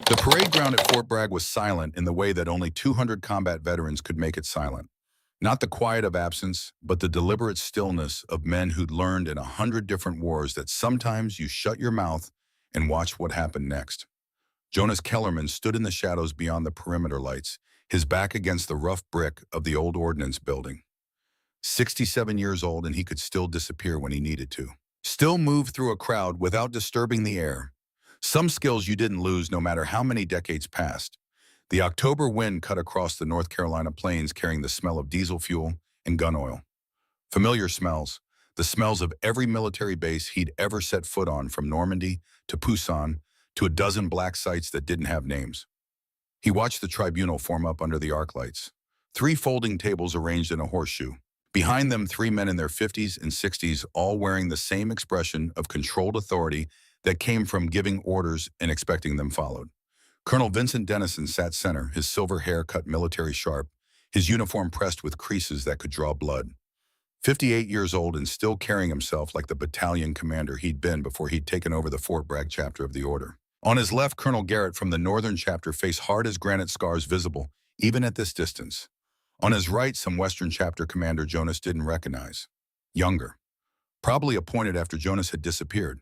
The parade ground at Fort Bragg was silent in the way that only 200 combat veterans could make it silent. Not the quiet of absence, but the deliberate stillness of men who'd learned in 100 different wars that sometimes you shut your mouth and watch what happened next. Jonas Kellerman stood in the shadows beyond the perimeter lights, his back against the rough brick of the old ordnance building. 67 years old, and he could still disappear when he needed to. Still move through a crowd without disturbing the air. Some skills you didn't lose no matter how many decades passed. The October wind cut across the North Carolina plains carrying the smell of diesel fuel and gun oil. Familiar smells, the smells of every military base he'd ever set foot on, from Normandy to Pusan to a dozen black sites that didn't have names. He watched the tribunal form up under the arc lights. 3 folding tables arranged in a horseshoe. Behind them, 3 men in their 50s and 60s, all wearing the same expression of controlled authority that came from giving orders and expecting them followed. Colonel Vincent Dennison sat center, his silver hair cut military sharp, his uniform pressed with creases that could draw blood. 58 years old and still carrying himself like the battalion commander he'd been before he'd taken over the Fort Bragg chapter of the order. On his left, Colonel Garrett from the northern chapter, face hard as granite scars visible, even at this distance. On his right, some western chapter commander Jonas didn't recognize. Younger. Probably appointed after Jonas had disappeared.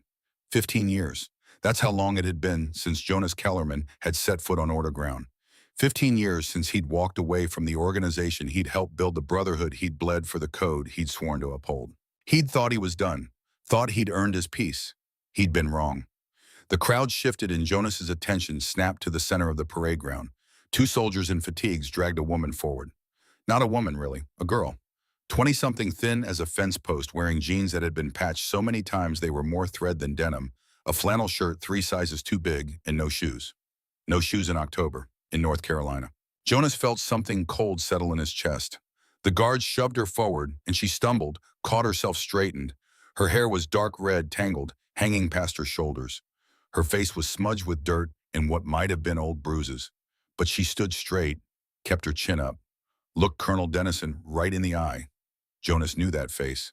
15 years. That's how long it had been since Jonas Kellerman had set foot on order ground. 15 years since he'd walked away from the organization he'd helped build, the brotherhood he'd bled for, the code he'd sworn to uphold. He'd thought he was done, thought he'd earned his peace. He'd been wrong. The crowd shifted and Jonas's attention snapped to the center of the parade ground. 2 soldiers in fatigues dragged a woman forward. Not a woman, really, a girl. 20-something, thin as a fence post, wearing jeans that had been patched so many times they were more thread than denim, a flannel shirt 3 sizes too big, and no shoes. No shoes in October, in North Carolina. Jonas felt something cold settle in his chest. The guards shoved her forward, and she stumbled, caught herself straightened. Her hair was dark red, tangled, hanging past her shoulders. Her face was smudged with dirt and what might have been old bruises. But she stood straight, kept her chin up, looked Colonel Dennison right in the eye. Jonas knew that face.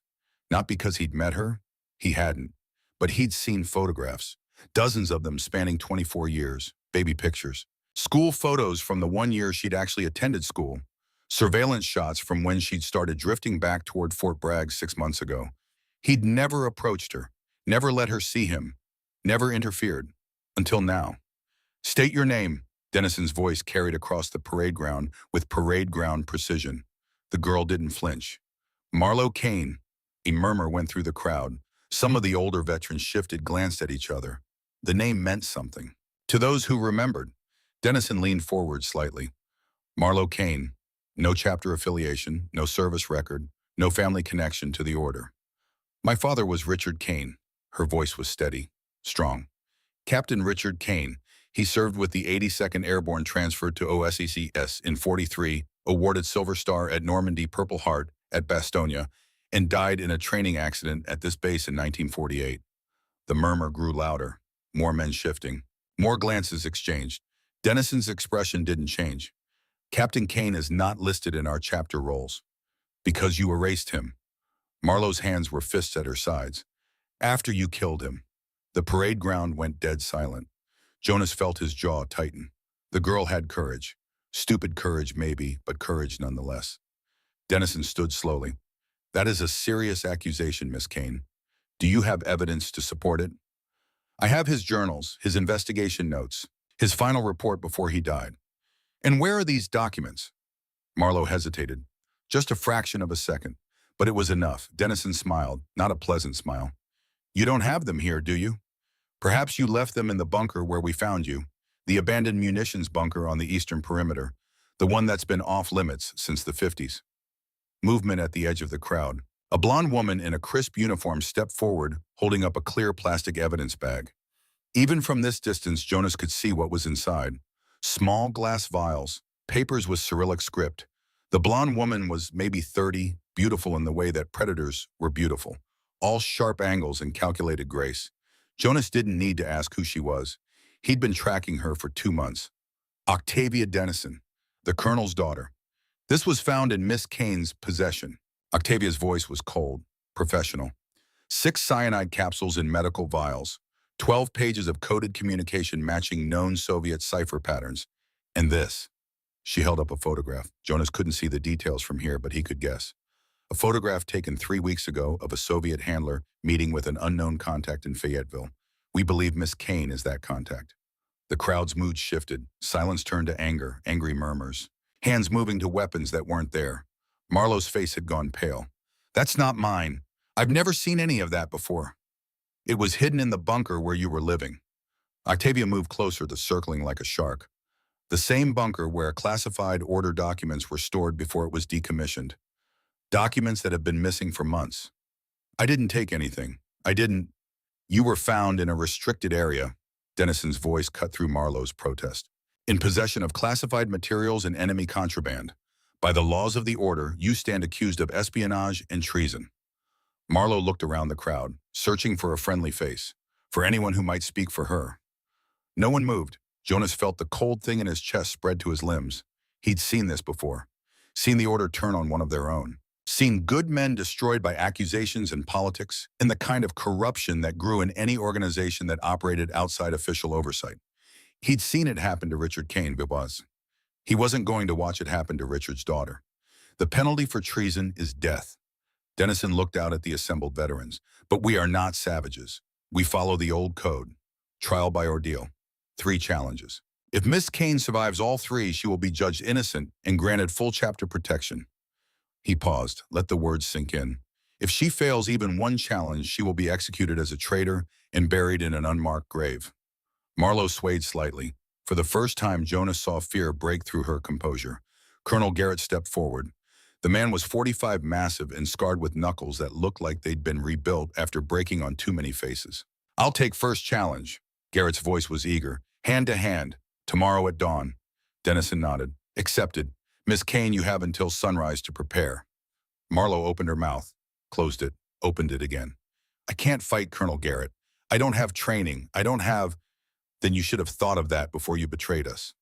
Not because he'd met her, he hadn't, but he'd seen photographs, dozens of them spanning 24 years, baby pictures, school photos from the 1 year she'd actually attended school, surveillance shots from when she'd started drifting back toward Fort Bragg 6 months ago. He'd never approached her, never let her see him, never interfered, until now. "State your name," Dennison's voice carried across the parade ground with parade ground precision. The girl didn't flinch. "Marlo Kane." A murmur went through the crowd. Some of the older veterans shifted, glanced at each other. The name meant something. To those who remembered, Dennison leaned forward slightly. "Marlo Kane. No chapter affiliation, no service record, no family connection to the order. My father was Richard Kane." Her voice was steady, strong. "Captain Richard Kane. He served with the 82nd Airborne, transferred to OSECS in '43, awarded Silver Star at Normandy, Purple Heart at Bastogne, and died in a training accident at this base in 1948. The murmur grew louder, more men shifting, more glances exchanged. Dennison's expression didn't change. "Captain Kane is not listed in our chapter rolls. Because you erased him." Marlo's hands were fists at her sides. "After you killed him." The parade ground went dead silent. Jonas felt his jaw tighten. The girl had courage. Stupid courage, maybe, but courage nonetheless. Dennison stood slowly. "That is a serious accusation, Miss Kane. Do you have evidence to support it?" "I have his journals, his investigation notes, his final report before he died." "And where are these documents?" Marlo hesitated. Just a fraction of a second. But it was enough. Dennison smiled, not a pleasant smile. "You don't have them here, do you? Perhaps you left them in the bunker where we found you, the abandoned munitions bunker on the eastern perimeter, the one that's been off limits since the '50s. Movement at the edge of the crowd. A blonde woman in a crisp uniform stepped forward, holding up a clear plastic evidence bag. Even from this distance, Jonas could see what was inside. Small glass vials, papers with Cyrillic script. The blonde woman was maybe 30, beautiful in the way that predators were beautiful. All sharp angles and calculated grace. Jonas didn't need to ask who she was. He'd been tracking her for 2 months. Octavia Dennison, the colonel's daughter. This was found in Miss Kane's possession. Octavia's voice was cold, professional. 6 cyanide capsules in medical vials. 12 pages of coded communication matching known Soviet cipher patterns. And this. She held up a photograph. Jonas couldn't see the details from here, but he could guess. A photograph taken 3 weeks ago of a Soviet handler meeting with an unknown contact in Fayetteville. We believe Miss Kane is that contact. The crowd's mood shifted. Silence turned to anger, angry murmurs. Hands moving to weapons that weren't there. Marlowe's face had gone pale. That's not mine. I've never seen any of that before. It was hidden in the bunker where you were living. Octavia moved closer, the circling like a shark. The same bunker where classified order documents were stored before it was decommissioned. Documents that have been missing for months. I didn't take anything. I didn't. You were found in a restricted area. Dennison's voice cut through Marlowe's protest. In possession of classified materials and enemy contraband. By the laws of the order, you stand accused of espionage and treason. Marlowe looked around the crowd, searching for a friendly face, for anyone who might speak for her. No one moved. Jonas felt the cold thing in his chest spread to his limbs. He'd seen this before. Seen the order turn on one of their own. Seen good men destroyed by accusations and politics, and the kind of corruption that grew in any organization that operated outside official oversight. He'd seen it happen to Richard Kane, Vivaz. He wasn't going to watch it happen to Richard's daughter. The penalty for treason is death. Dennison looked out at the assembled veterans. But we are not savages. We follow the old code. Trial by ordeal. 3 challenges. If Miss Kane survives all 3, she will be judged innocent and granted full chapter protection. He paused, let the words sink in. If she fails even 1 challenge, she will be executed as a traitor and buried in an unmarked grave. Marlowe swayed slightly. For the first time, Jonas saw fear break through her composure. Colonel Garrett stepped forward. The man was 45, massive and scarred with knuckles that looked like they'd been rebuilt after breaking on too many faces. I'll take first challenge. Garrett's voice was eager. Hand to hand. Tomorrow at dawn. Dennison nodded. Accepted. Miss Kane, you have until sunrise to prepare. Marlowe opened her mouth, closed it, opened it again. I can't fight Colonel Garrett. I don't have training. I don't have... Then you should have thought of that before you betrayed us.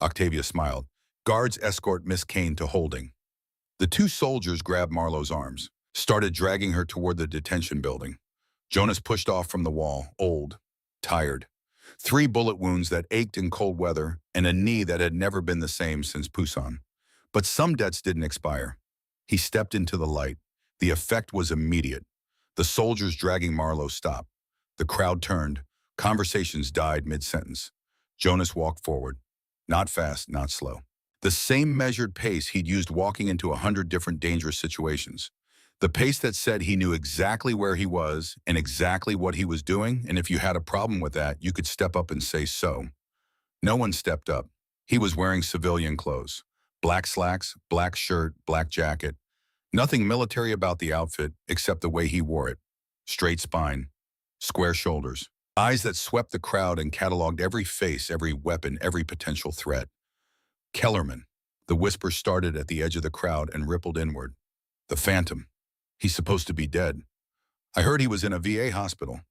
Octavia smiled. Guards escort Miss Kane to holding. The 2 soldiers grabbed Marlowe's arms, started dragging her toward the detention building. Jonas pushed off from the wall, old, tired. 3 bullet wounds that ached in cold weather and a knee that had never been the same since Pusan. But some debts didn't expire. He stepped into the light. The effect was immediate. The soldiers dragging Marlowe stopped. The crowd turned. Conversations died mid-sentence. Jonas walked forward. Not fast, not slow. The same measured pace he'd used walking into 100 different dangerous situations. The pace that said he knew exactly where he was and exactly what he was doing, and if you had a problem with that, you could step up and say so. No one stepped up. He was wearing civilian clothes. Black slacks, black shirt, black jacket. Nothing military about the outfit except the way he wore it. Straight spine, square shoulders, eyes that swept the crowd and cataloged every face, every weapon, every potential threat. Kellerman. The whisper started at the edge of the crowd and rippled inward. The Phantom. He's supposed to be dead. I heard he was in a VA hospital.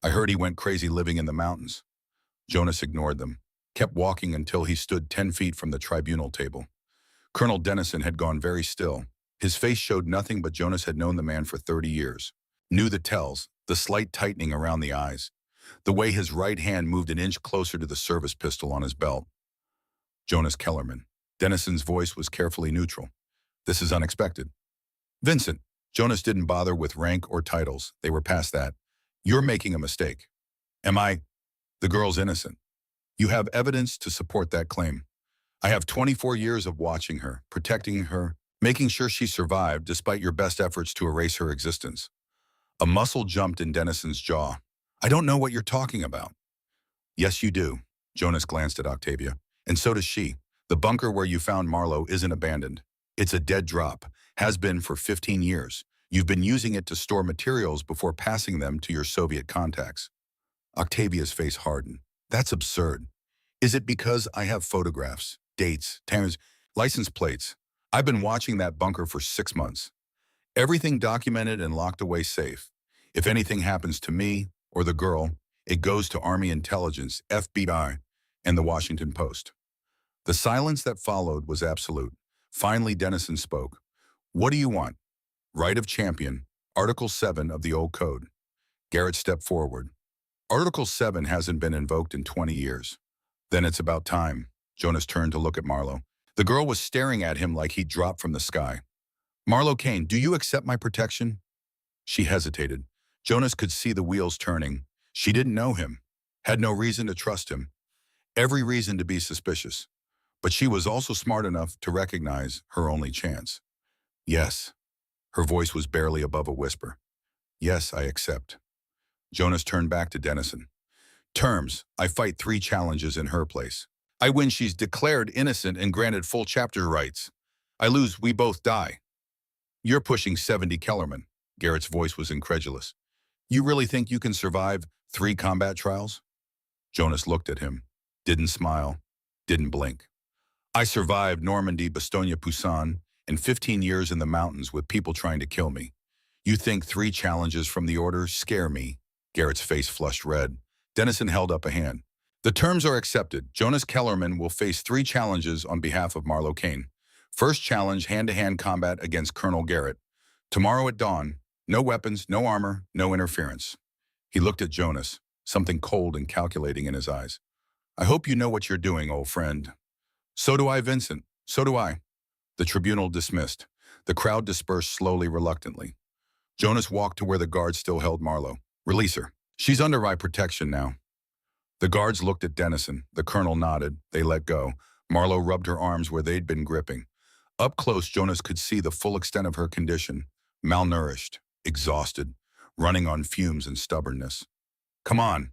I heard he went crazy living in the mountains. Jonas ignored them, kept walking until he stood 10 feet from the tribunal table. Colonel Dennison had gone very still. His face showed nothing, but Jonas had known the man for 30 years. Knew the tells, the slight tightening around the eyes, the way his right hand moved an inch closer to the service pistol on his belt. Jonas Kellerman. Dennison's voice was carefully neutral. This is unexpected. Vincent. Jonas didn't bother with rank or titles. They were past that. You're making a mistake. Am I? The girl's innocent. You have evidence to support that claim. I have 24 years of watching her, protecting her, making sure she survived despite your best efforts to erase her existence. A muscle jumped in Dennison's jaw. I don't know what you're talking about. Yes, you do. Jonas glanced at Octavia. And so does she. The bunker where you found Marlowe isn't abandoned. It's a dead drop. Has been for 15 years. You've been using it to store materials before passing them to your Soviet contacts. Octavia's face hardened. That's absurd. Is it because I have photographs, dates, times, license plates? I've been watching that bunker for 6 months. Everything documented and locked away safe. If anything happens to me or the girl, it goes to Army intelligence, FBI, and the Washington Post. The silence that followed was absolute. Finally, Dennison spoke. What do you want? Right of champion, Article 7 of the old code. Garrett stepped forward. Article 7 hasn't been invoked in 20 years. Then it's about time. Jonas turned to look at Marlo. The girl was staring at him like he'd dropped from the sky. Marlo Kane, do you accept my protection? She hesitated. Jonas could see the wheels turning. She didn't know him, had no reason to trust him, every reason to be suspicious. But she was also smart enough to recognize her only chance. Yes. Her voice was barely above a whisper. Yes, I accept. Jonas turned back to Dennison. Terms, I fight 3 challenges in her place. I win, she's declared innocent and granted full chapter rights. I lose, we both die. You're pushing 70 Kellerman. Garrett's voice was incredulous. You really think you can survive 3 combat trials? Jonas looked at him, didn't smile, didn't blink. I survived Normandy, Bastogne, Poussin, and 15 years in the mountains with people trying to kill me. You think 3 challenges from the order scare me? Garrett's face flushed red. Dennison held up a hand. The terms are accepted. Jonas Kellerman will face 3 challenges on behalf of Marlo Kane. First challenge, hand-to-hand combat against Colonel Garrett. Tomorrow at dawn, no weapons, no armor, no interference. He looked at Jonas, something cold and calculating in his eyes. I hope you know what you're doing, old friend. So do I, Vincent. So do I. The tribunal dismissed. The crowd dispersed slowly, reluctantly. Jonas walked to where the guards still held Marlo. Release her. She's under my protection now. The guards looked at Dennison. The colonel nodded. They let go. Marlo rubbed her arms where they'd been gripping. Up close, Jonas could see the full extent of her condition. Malnourished, exhausted, running on fumes and stubbornness. Come on.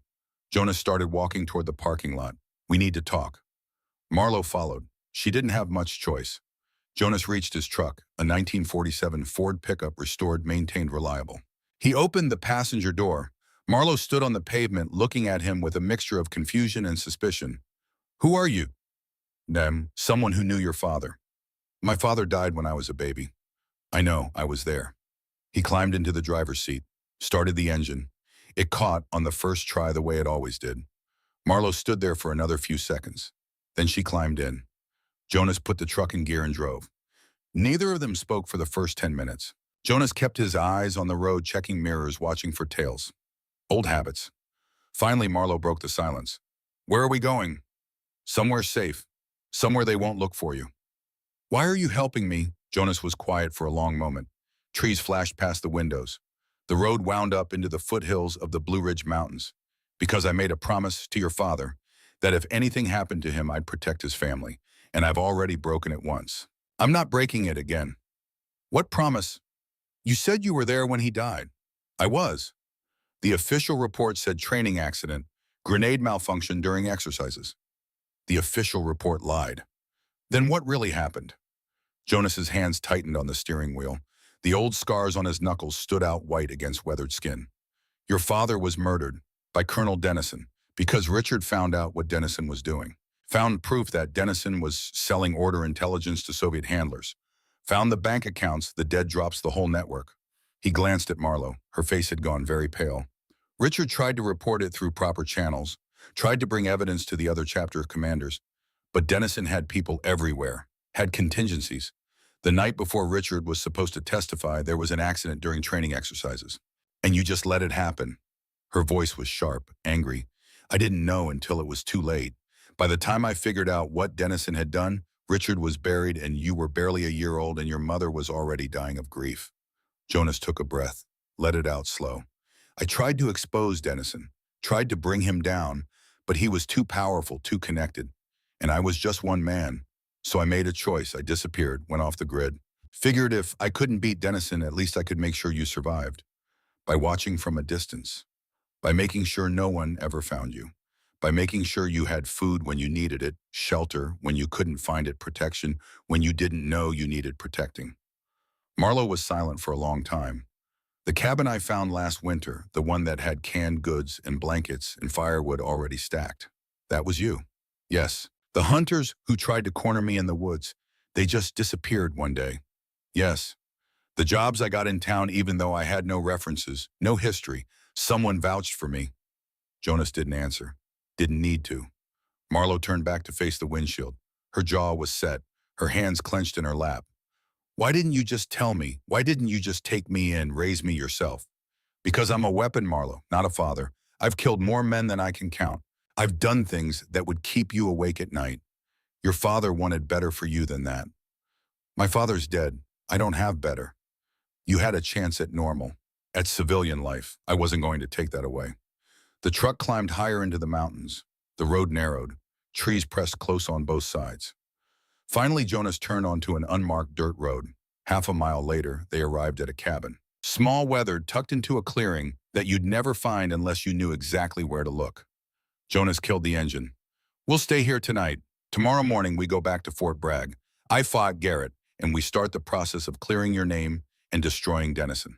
Jonas started walking toward the parking lot. We need to talk. Marlo followed. She didn't have much choice. Jonas reached his truck, a 1947 Ford pickup, restored, maintained, reliable. He opened the passenger door. Marlo stood on the pavement looking at him with a mixture of confusion and suspicion. Who are you? Someone who knew your father. My father died when I was a baby. I know, I was there. He climbed into the driver's seat, started the engine. It caught on the first try the way it always did. Marlo stood there for another few seconds. Then she climbed in. Jonas put the truck in gear and drove. Neither of them spoke for the first 10 minutes. Jonas kept his eyes on the road, checking mirrors, watching for tails. Old habits. Finally, Marlo broke the silence. Where are we going? Somewhere safe. Somewhere they won't look for you. Why are you helping me? Jonas was quiet for a long moment. Trees flashed past the windows. The road wound up into the foothills of the Blue Ridge Mountains. Because I made a promise to your father that if anything happened to him, I'd protect his family, and I've already broken it once. I'm not breaking it again. What promise? You said you were there when he died. I was. The official report said training accident, grenade malfunction during exercises. The official report lied. Then what really happened? Jonas's hands tightened on the steering wheel. The old scars on his knuckles stood out white against weathered skin. Your father was murdered by Colonel Dennison because Richard found out what Dennison was doing. Found proof that Dennison was selling order intelligence to Soviet handlers. Found the bank accounts, the dead drops, the whole network. He glanced at Marlo. Her face had gone very pale. Richard tried to report it through proper channels, tried to bring evidence to the other chapter commanders. But Dennison had people everywhere, had contingencies. The night before Richard was supposed to testify, there was an accident during training exercises. And you just let it happen. Her voice was sharp, angry. I didn't know until it was too late. By the time I figured out what Dennison had done, Richard was buried and you were barely a year old and your mother was already dying of grief. Jonas took a breath, let it out slow. I tried to expose Dennison, tried to bring him down, but he was too powerful, too connected. And I was just one man. So I made a choice. I disappeared, went off the grid. Figured if I couldn't beat Dennison, at least I could make sure you survived. By watching from a distance. By making sure no one ever found you. By making sure you had food when you needed it, shelter when you couldn't find it, protection when you didn't know you needed protecting. Marlo was silent for a long time. The cabin I found last winter, the one that had canned goods and blankets and firewood already stacked. That was you. Yes. The hunters who tried to corner me in the woods, they just disappeared one day. Yes. The jobs I got in town, even though I had no references, no history, someone vouched for me. Jonas didn't answer. Didn't need to. Marlo turned back to face the windshield. Her jaw was set, her hands clenched in her lap. Why didn't you just tell me? Why didn't you just take me in, raise me yourself? Because I'm a weapon, Marlo, not a father. I've killed more men than I can count. I've done things that would keep you awake at night. Your father wanted better for you than that. My father's dead. I don't have better. You had a chance at normal, at civilian life. I wasn't going to take that away. The truck climbed higher into the mountains. The road narrowed. Trees pressed close on both sides. Finally, Jonas turned onto an unmarked dirt road. Half a mile later, they arrived at a cabin. Small, weathered, tucked into a clearing that you'd never find unless you knew exactly where to look. Jonas killed the engine. We'll stay here tonight. Tomorrow morning, we go back to Fort Bragg. I fought Garrett, and we start the process of clearing your name and destroying Dennison.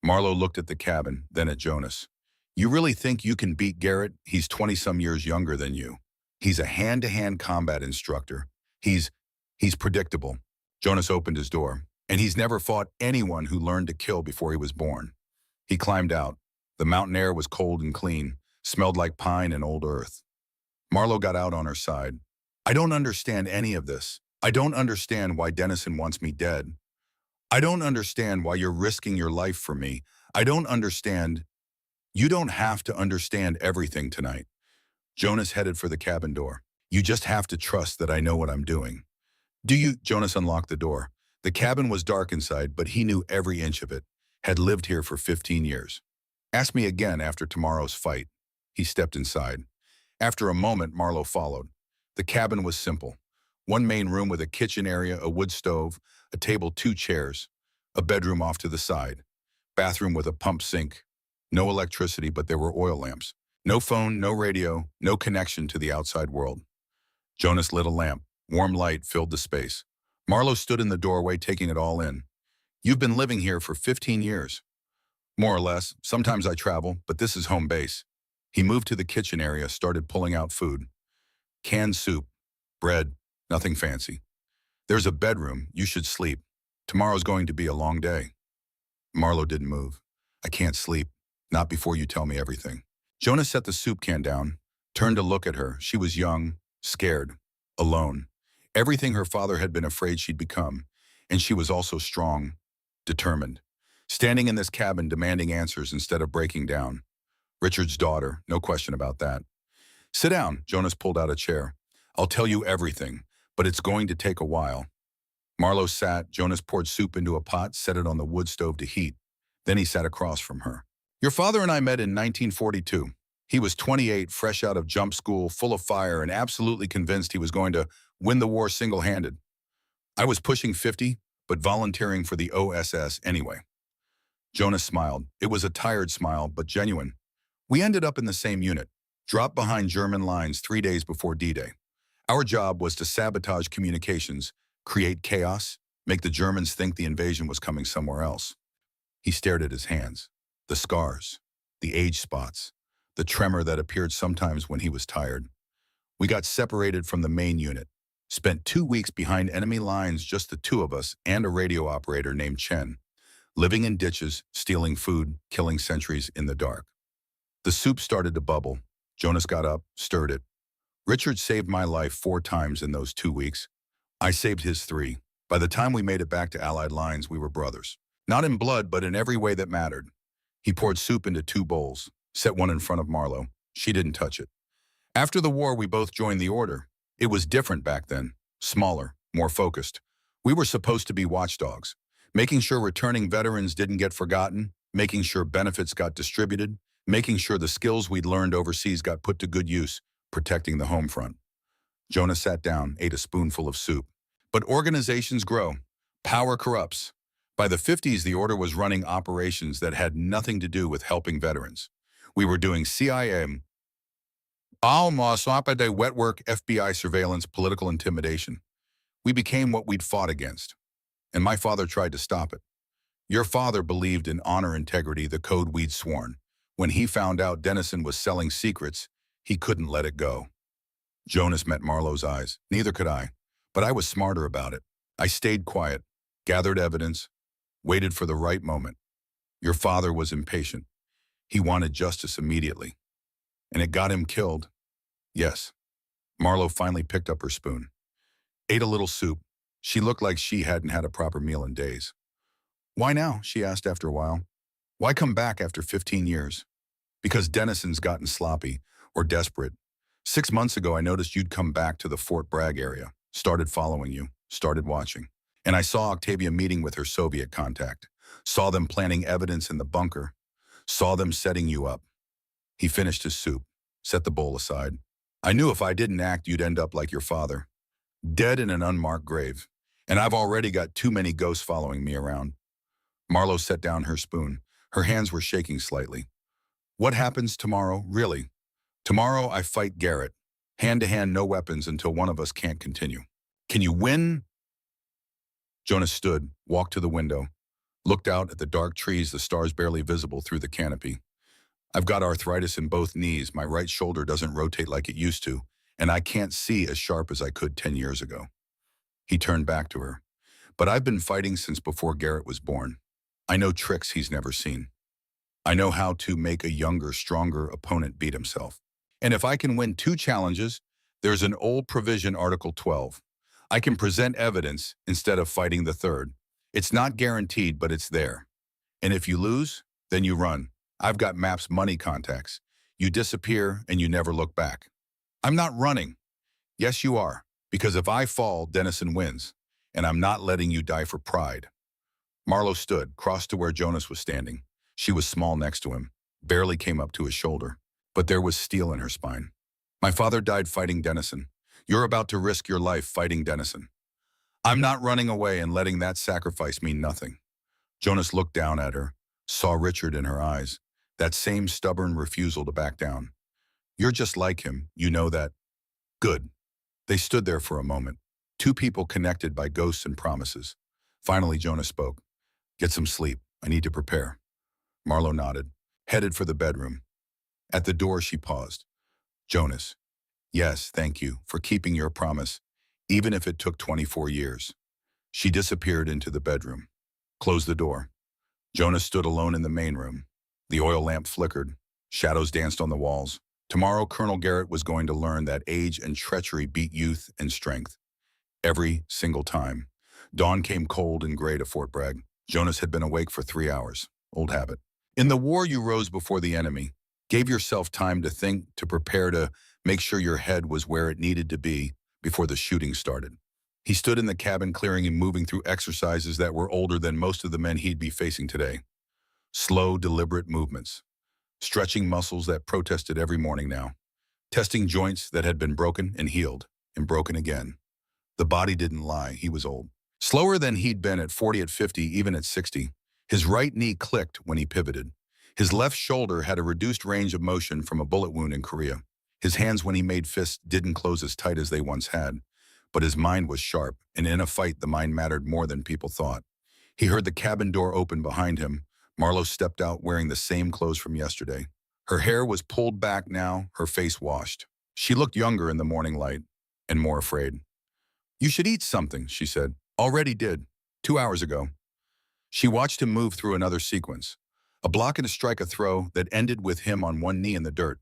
Marlowe looked at the cabin, then at Jonas. You really think you can beat Garrett? He's 20-some years younger than you. He's a hand-to-hand combat instructor. He's predictable. Jonas opened his door, and he's never fought anyone who learned to kill before he was born. He climbed out. The mountain air was cold and clean, smelled like pine and old earth. Marlowe got out on her side. I don't understand any of this. I don't understand why Dennison wants me dead. I don't understand why you're risking your life for me. I don't understand. You don't have to understand everything tonight. Jonas headed for the cabin door. You just have to trust that I know what I'm doing. Do you? Jonas unlocked the door. The cabin was dark inside, but he knew every inch of it. Had lived here for 15 years. Ask me again after tomorrow's fight. He stepped inside. After a moment, Marlowe followed. The cabin was simple. One main room with a kitchen area, a wood stove, a table, 2 chairs, a bedroom off to the side, bathroom with a pump sink. No electricity, but there were oil lamps. No phone, no radio, no connection to the outside world. Jonas lit a lamp. Warm light filled the space. Marlowe stood in the doorway, taking it all in. You've been living here for 15 years. More or less. Sometimes I travel, but this is home base. He moved to the kitchen area, started pulling out food. Canned soup, bread, nothing fancy. There's a bedroom. You should sleep. Tomorrow's going to be a long day. Marlowe didn't move. I can't sleep. Not before you tell me everything. Jonas set the soup can down, turned to look at her. She was young, scared, alone. Everything her father had been afraid she'd become. And she was also strong, determined. Standing in this cabin demanding answers instead of breaking down. Richard's daughter, no question about that. Sit down, Jonas pulled out a chair. I'll tell you everything, but it's going to take a while. Marlowe sat. Jonas poured soup into a pot, set it on the wood stove to heat. Then he sat across from her. Your father and I met in 1942. He was 28, fresh out of jump school, full of fire, and absolutely convinced he was going to win the war single-handed. I was pushing 50, but volunteering for the OSS anyway. Jonas smiled. It was a tired smile, but genuine. We ended up in the same unit, dropped behind German lines 3 days before D-Day. Our job was to sabotage communications, create chaos, make the Germans think the invasion was coming somewhere else. He stared at his hands, the scars, the age spots, the tremor that appeared sometimes when he was tired. We got separated from the main unit, spent 2 weeks behind enemy lines, just the 2 of us and a radio operator named Chen, living in ditches, stealing food, killing sentries in the dark. The soup started to bubble. Jonas got up, stirred it. Richard saved my life 4 times in those 2 weeks. I saved his 3. By the time we made it back to Allied lines, we were brothers. Not in blood, but in every way that mattered. He poured soup into 2 bowls, set one in front of Marlowe. She didn't touch it. After the war, we both joined the order. It was different back then, smaller, more focused. We were supposed to be watchdogs, making sure returning veterans didn't get forgotten, making sure benefits got distributed, making sure the skills we'd learned overseas got put to good use, protecting the home front. Jonas sat down, ate a spoonful of soup. But organizations grow. Power corrupts. By the 50s, the order was running operations that had nothing to do with helping veterans. We were doing CIA, wet work, FBI surveillance, political intimidation. We became what we'd fought against. And my father tried to stop it. Your father believed in honor, integrity, the code we'd sworn. When he found out Dennison was selling secrets, he couldn't let it go. Jonas met Marlowe's eyes. Neither could I. But I was smarter about it. I stayed quiet, gathered evidence, waited for the right moment. Your father was impatient. He wanted justice immediately. And it got him killed. Yes. Marlowe finally picked up her spoon. Ate a little soup. She looked like she hadn't had a proper meal in days. Why now? She asked after a while. Why come back after 15 years? Because Denison's gotten sloppy or desperate. 6 months ago, I noticed you'd come back to the Fort Bragg area, started following you, started watching. And I saw Octavia meeting with her Soviet contact, saw them planting evidence in the bunker, saw them setting you up. He finished his soup, set the bowl aside. I knew if I didn't act, you'd end up like your father, dead in an unmarked grave. And I've already got too many ghosts following me around. Marlo set down her spoon. Her hands were shaking slightly. What happens tomorrow, really? Tomorrow I fight Garrett. Hand to hand, no weapons until one of us can't continue. Can you win? Jonas stood, walked to the window, looked out at the dark trees, the stars barely visible through the canopy. I've got arthritis in both knees. My right shoulder doesn't rotate like it used to, and I can't see as sharp as I could 10 years ago. He turned back to her. But I've been fighting since before Garrett was born. I know tricks he's never seen. I know how to make a younger, stronger opponent beat himself. And if I can win 2 challenges, there's an old provision, Article 12. I can present evidence instead of fighting the third. It's not guaranteed, but it's there. And if you lose, then you run. I've got MAPS money contacts. You disappear and you never look back. I'm not running. Yes, you are. Because if I fall, Denison wins. And I'm not letting you die for pride. Marlo stood, crossed to where Jonas was standing. She was small next to him, barely came up to his shoulder. But there was steel in her spine. My father died fighting Denison. You're about to risk your life fighting Denison. I'm not running away and letting that sacrifice mean nothing. Jonas looked down at her, saw Richard in her eyes, that same stubborn refusal to back down. You're just like him, you know that. Good. They stood there for a moment, 2 people connected by ghosts and promises. Finally, Jonas spoke. Get some sleep. I need to prepare. Marlo nodded, headed for the bedroom. At the door, she paused. Jonas. Yes, thank you for keeping your promise, even if it took 24 years. She disappeared into the bedroom. Closed the door. Jonas stood alone in the main room. The oil lamp flickered. Shadows danced on the walls. Tomorrow, Colonel Garrett was going to learn that age and treachery beat youth and strength. Every single time. Dawn came cold and gray to Fort Bragg. Jonas had been awake for 3 hours. Old habit. In the war, you rose before the enemy, gave yourself time to think, to prepare, to make sure your head was where it needed to be before the shooting started. He stood in the cabin clearing and moving through exercises that were older than most of the men he'd be facing today. Slow, deliberate movements. Stretching muscles that protested every morning now. Testing joints that had been broken and healed, and broken again. The body didn't lie, he was old. Slower than he'd been at 40, at 50, even at 60. His right knee clicked when he pivoted. His left shoulder had a reduced range of motion from a bullet wound in Korea. His hands, when he made fists, didn't close as tight as they once had. But his mind was sharp, and in a fight, the mind mattered more than people thought. He heard the cabin door open behind him. Marlo stepped out wearing the same clothes from yesterday. Her hair was pulled back now, her face washed. She looked younger in the morning light, and more afraid. You should eat something, she said. Already did, 2 hours ago. She watched him move through another sequence. A block and a strike, a throw that ended with him on one knee in the dirt.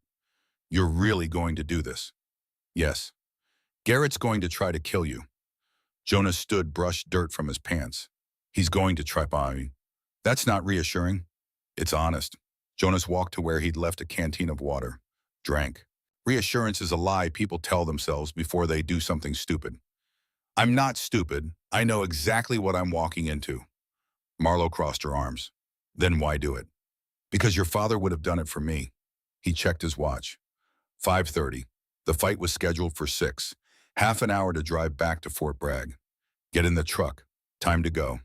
You're really going to do this? Yes. Garrett's going to try to kill you. Jonas stood, brushed dirt from his pants. He's going to try by. That's not reassuring. It's honest. Jonas walked to where he'd left a canteen of water. Drank. Reassurance is a lie people tell themselves before they do something stupid. I'm not stupid. I know exactly what I'm walking into. Marlo crossed her arms. Then why do it? Because your father would have done it for me. He checked his watch. 5:30. The fight was scheduled for 6. Half an hour to drive back to Fort Bragg. Get in the truck. Time to go.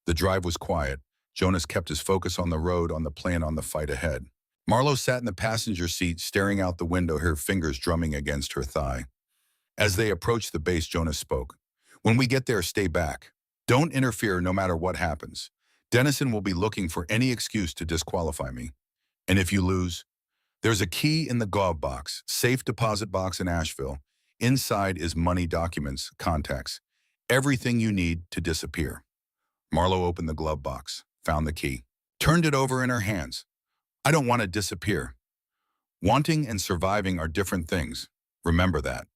The drive was quiet. Jonas kept his focus on the road, on the plan, on the fight ahead. Marlo sat in the passenger seat, staring out the window, her fingers drumming against her thigh. As they approached the base, Jonas spoke. When we get there, stay back. Don't interfere no matter what happens. Denison will be looking for any excuse to disqualify me. And if you lose, there's a key in the glove box, safe deposit box in Asheville. Inside is money, documents, contacts, everything you need to disappear. Marlo opened the glove box, found the key, turned it over in her hands. I don't want to disappear. Wanting and surviving are different things. Remember that.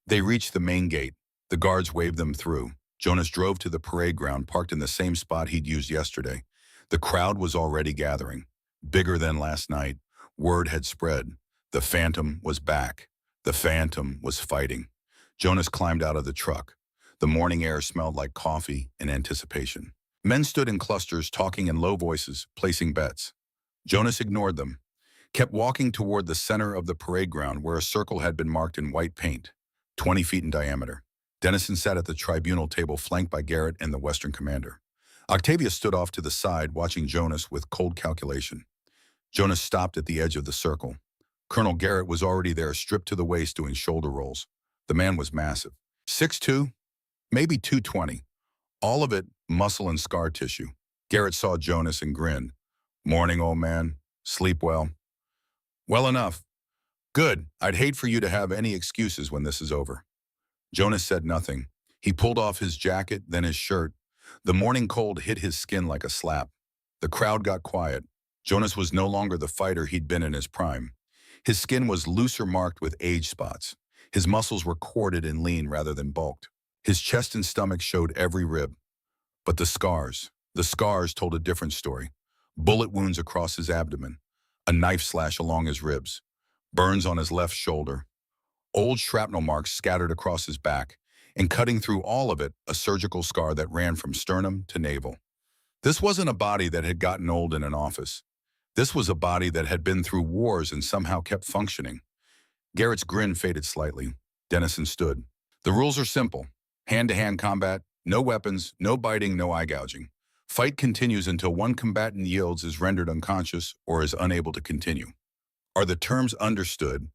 They reached the main gate. The guards waved them through. Jonas drove to the parade ground, parked in the same spot he'd used yesterday. The crowd was already gathering, bigger than last night. Word had spread. The Phantom was back. The Phantom was fighting. Jonas climbed out of the truck. The morning air smelled like coffee and anticipation. Men stood in clusters, talking in low voices, placing bets. Jonas ignored them, kept walking toward the center of the parade ground where a circle had been marked in white paint, 20 feet in diameter. Dennison sat at the tribunal table flanked by Garrett and the Western commander. Octavia stood off to the side, watching Jonas with cold calculation. Jonas stopped at the edge of the circle. Colonel Garrett was already there, stripped to the waist, doing shoulder rolls. The man was massive. 6'2", maybe 220. All of it muscle and scar tissue. Garrett saw Jonas and grinned. "Morning, old man. Sleep well?" "Well enough." "Good. I'd hate for you to have any excuses when this is over." Jonas said nothing. He pulled off his jacket, then his shirt. The morning cold hit his skin like a slap. The crowd got quiet. Jonas was no longer the fighter he'd been in his prime. His skin was looser, marked with age spots. His muscles were corded and lean rather than bulked. His chest and stomach showed every rib. But the scars told a different story. Bullet wounds across his abdomen, a knife slash along his ribs, burns on his left shoulder, old shrapnel marks scattered across his back, and cutting through all of it, a surgical scar that ran from sternum to navel. This wasn't a body that had gotten old in an office. This was a body that had been through wars and somehow kept functioning. Garrett's grin faded slightly. Dennison stood. "The rules are simple. Hand-to-hand combat, no weapons, no biting, no eye gouging. Fight continues until one combatant yields, is rendered unconscious, or is unable to continue." "Are the terms understood?"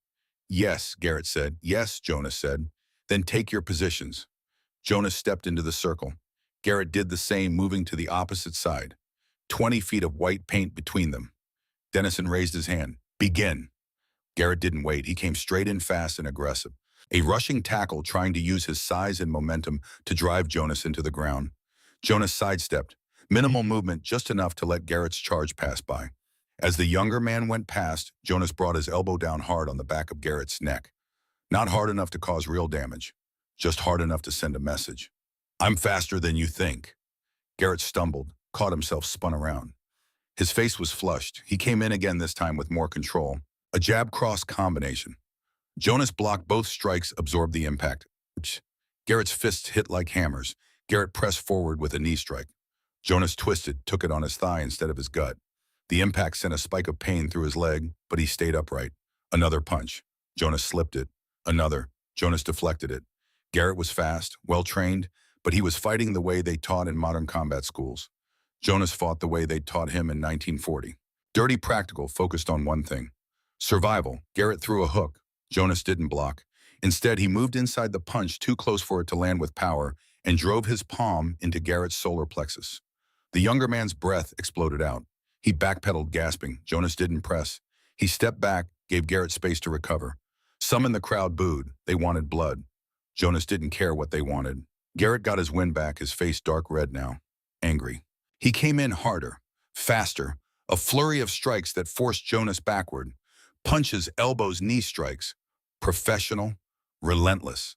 "Yes," Garrett said. "Yes," Jonas said. "Then take your positions." Jonas stepped into the circle. Garrett did the same, moving to the opposite side. 20 feet of white paint between them. Dennison raised his hand. "Begin." Garrett didn't wait. He came straight in, fast and aggressive. A rushing tackle, trying to use his size and momentum to drive Jonas into the ground. Jonas sidestepped. Minimal movement, just enough to let Garrett's charge pass by. As the younger man went past, Jonas brought his elbow down hard on the back of Garrett's neck. Not hard enough to cause real damage, just hard enough to send a message. "I'm faster than you think." Garrett stumbled, caught himself, spun around. His face was flushed. He came in again, this time with more control. A jab-cross combination. Jonas blocked both strikes, absorbed the impact. Garrett's fists hit like hammers. Garrett pressed forward with a knee strike. Jonas twisted, took it on his thigh instead of his gut. The impact sent a spike of pain through his leg, but he stayed upright. Another punch. Jonas slipped it. Another. Jonas deflected it. Garrett was fast, well-trained, but he was fighting the way they taught in modern combat schools. Jonas fought the way they taught him in 1940. Dirty, practical, focused on one thing. Survival. Garrett threw a hook. Jonas didn't block. Instead, he moved inside the punch, too close for it to land with power, and drove his palm into Garrett's solar plexus. The younger man's breath exploded out. He backpedaled, gasping. Jonas didn't press. He stepped back, gave Garrett space to recover. Some in the crowd booed. They wanted blood. Jonas didn't care what they wanted. Garrett got his wind back, his face dark red now. Angry. He came in harder, faster, a flurry of strikes that forced Jonas backward. Punches, elbows, knee strikes. Professional, relentless.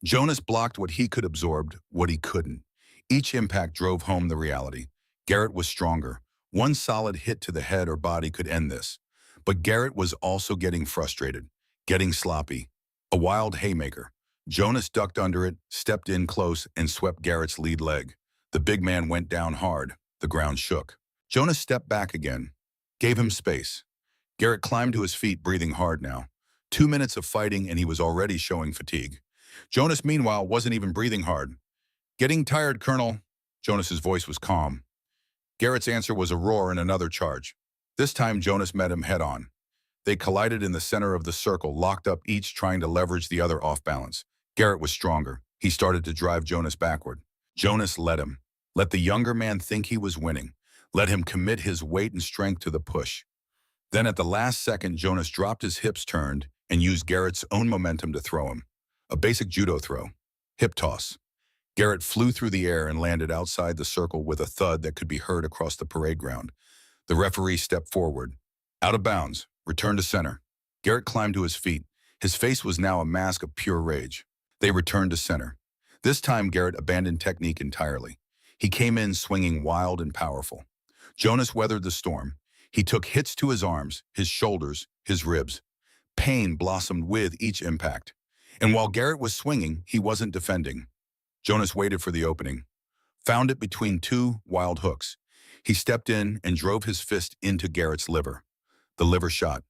Jonas blocked what he could, absorbed what he couldn't. Each impact drove home the reality. Garrett was stronger. One solid hit to the head or body could end this. But Garrett was also getting frustrated, getting sloppy. A wild haymaker. Jonas ducked under it, stepped in close, and swept Garrett's lead leg. The big man went down hard. The ground shook. Jonas stepped back again, gave him space. Garrett climbed to his feet, breathing hard now. 2 minutes of fighting, and he was already showing fatigue. Jonas, meanwhile, wasn't even breathing hard. "Getting tired, Colonel." Jonas's voice was calm. Garrett's answer was a roar and another charge. This time, Jonas met him head-on. They collided in the center of the circle, locked up, each trying to leverage the other off balance. Garrett was stronger. He started to drive Jonas backward. Jonas let him. Let the younger man think he was winning. Let him commit his weight and strength to the push. Then at the last second, Jonas dropped his hips, turned, and used Garrett's own momentum to throw him. A basic judo throw. Hip toss. Garrett flew through the air and landed outside the circle with a thud that could be heard across the parade ground. The referee stepped forward. "Out of bounds. Return to center." Garrett climbed to his feet. His face was now a mask of pure rage. They returned to center. This time, Garrett abandoned technique entirely. He came in swinging wild and powerful. Jonas weathered the storm. He took hits to his arms, his shoulders, his ribs. Pain blossomed with each impact. And while Garrett was swinging, he wasn't defending. Jonas waited for the opening, found it between two wild hooks. He stepped in and drove his fist into Garrett's liver. The liver shot,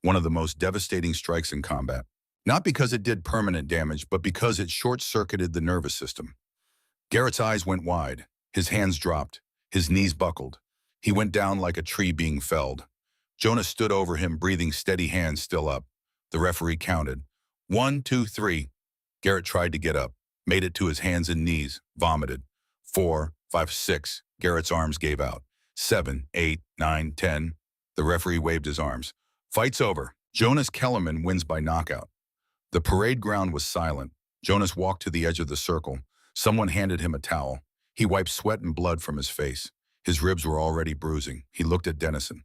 one of the most devastating strikes in combat. Not because it did permanent damage, but because it short-circuited the nervous system. Garrett's eyes went wide. His hands dropped. His knees buckled. He went down like a tree being felled. Jonas stood over him, breathing, steady, hands still up. The referee counted. 1, 2, 3. Garrett tried to get up, made it to his hands and knees, vomited. 4, 5, 6. Garrett's arms gave out. 7, 8, 9, 10. The referee waved his arms. Fight's over. Jonas Kellerman wins by knockout. The parade ground was silent. Jonas walked to the edge of the circle. Someone handed him a towel. He wiped sweat and blood from his face. His ribs were already bruising. He looked at Dennison.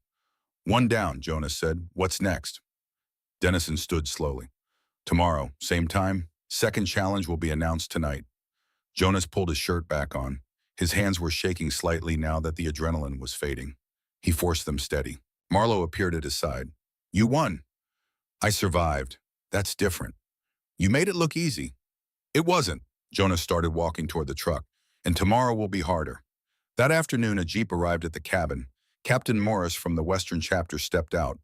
1 down, Jonas said. What's next? Dennison stood slowly. Tomorrow, same time, second challenge will be announced tonight. Jonas pulled his shirt back on. His hands were shaking slightly now that the adrenaline was fading. He forced them steady. Marlowe appeared at his side. You won. I survived. That's different. You made it look easy. It wasn't. Jonas started walking toward the truck. And tomorrow will be harder. That afternoon, a jeep arrived at the cabin. Captain Morris from the Western chapter stepped out.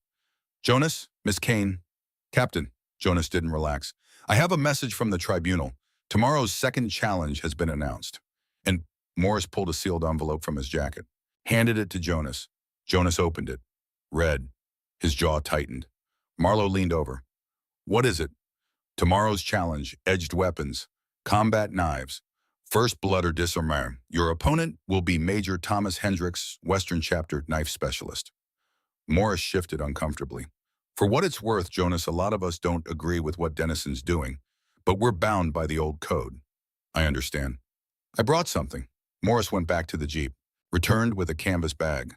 Jonas, Miss Kane. Captain. Jonas didn't relax. I have a message from the tribunal. Tomorrow's second challenge has been announced. And Morris pulled a sealed envelope from his jacket, handed it to Jonas. Jonas opened it. Read. His jaw tightened. Marlowe leaned over. What is it? Tomorrow's challenge, edged weapons, combat knives, first blood or disarmor. Your opponent will be Major Thomas Hendricks, Western Chapter Knife Specialist. Morris shifted uncomfortably. For what it's worth, Jonas, a lot of us don't agree with what Dennison's doing, but we're bound by the old code. I understand. I brought something. Morris went back to the jeep, returned with a canvas bag.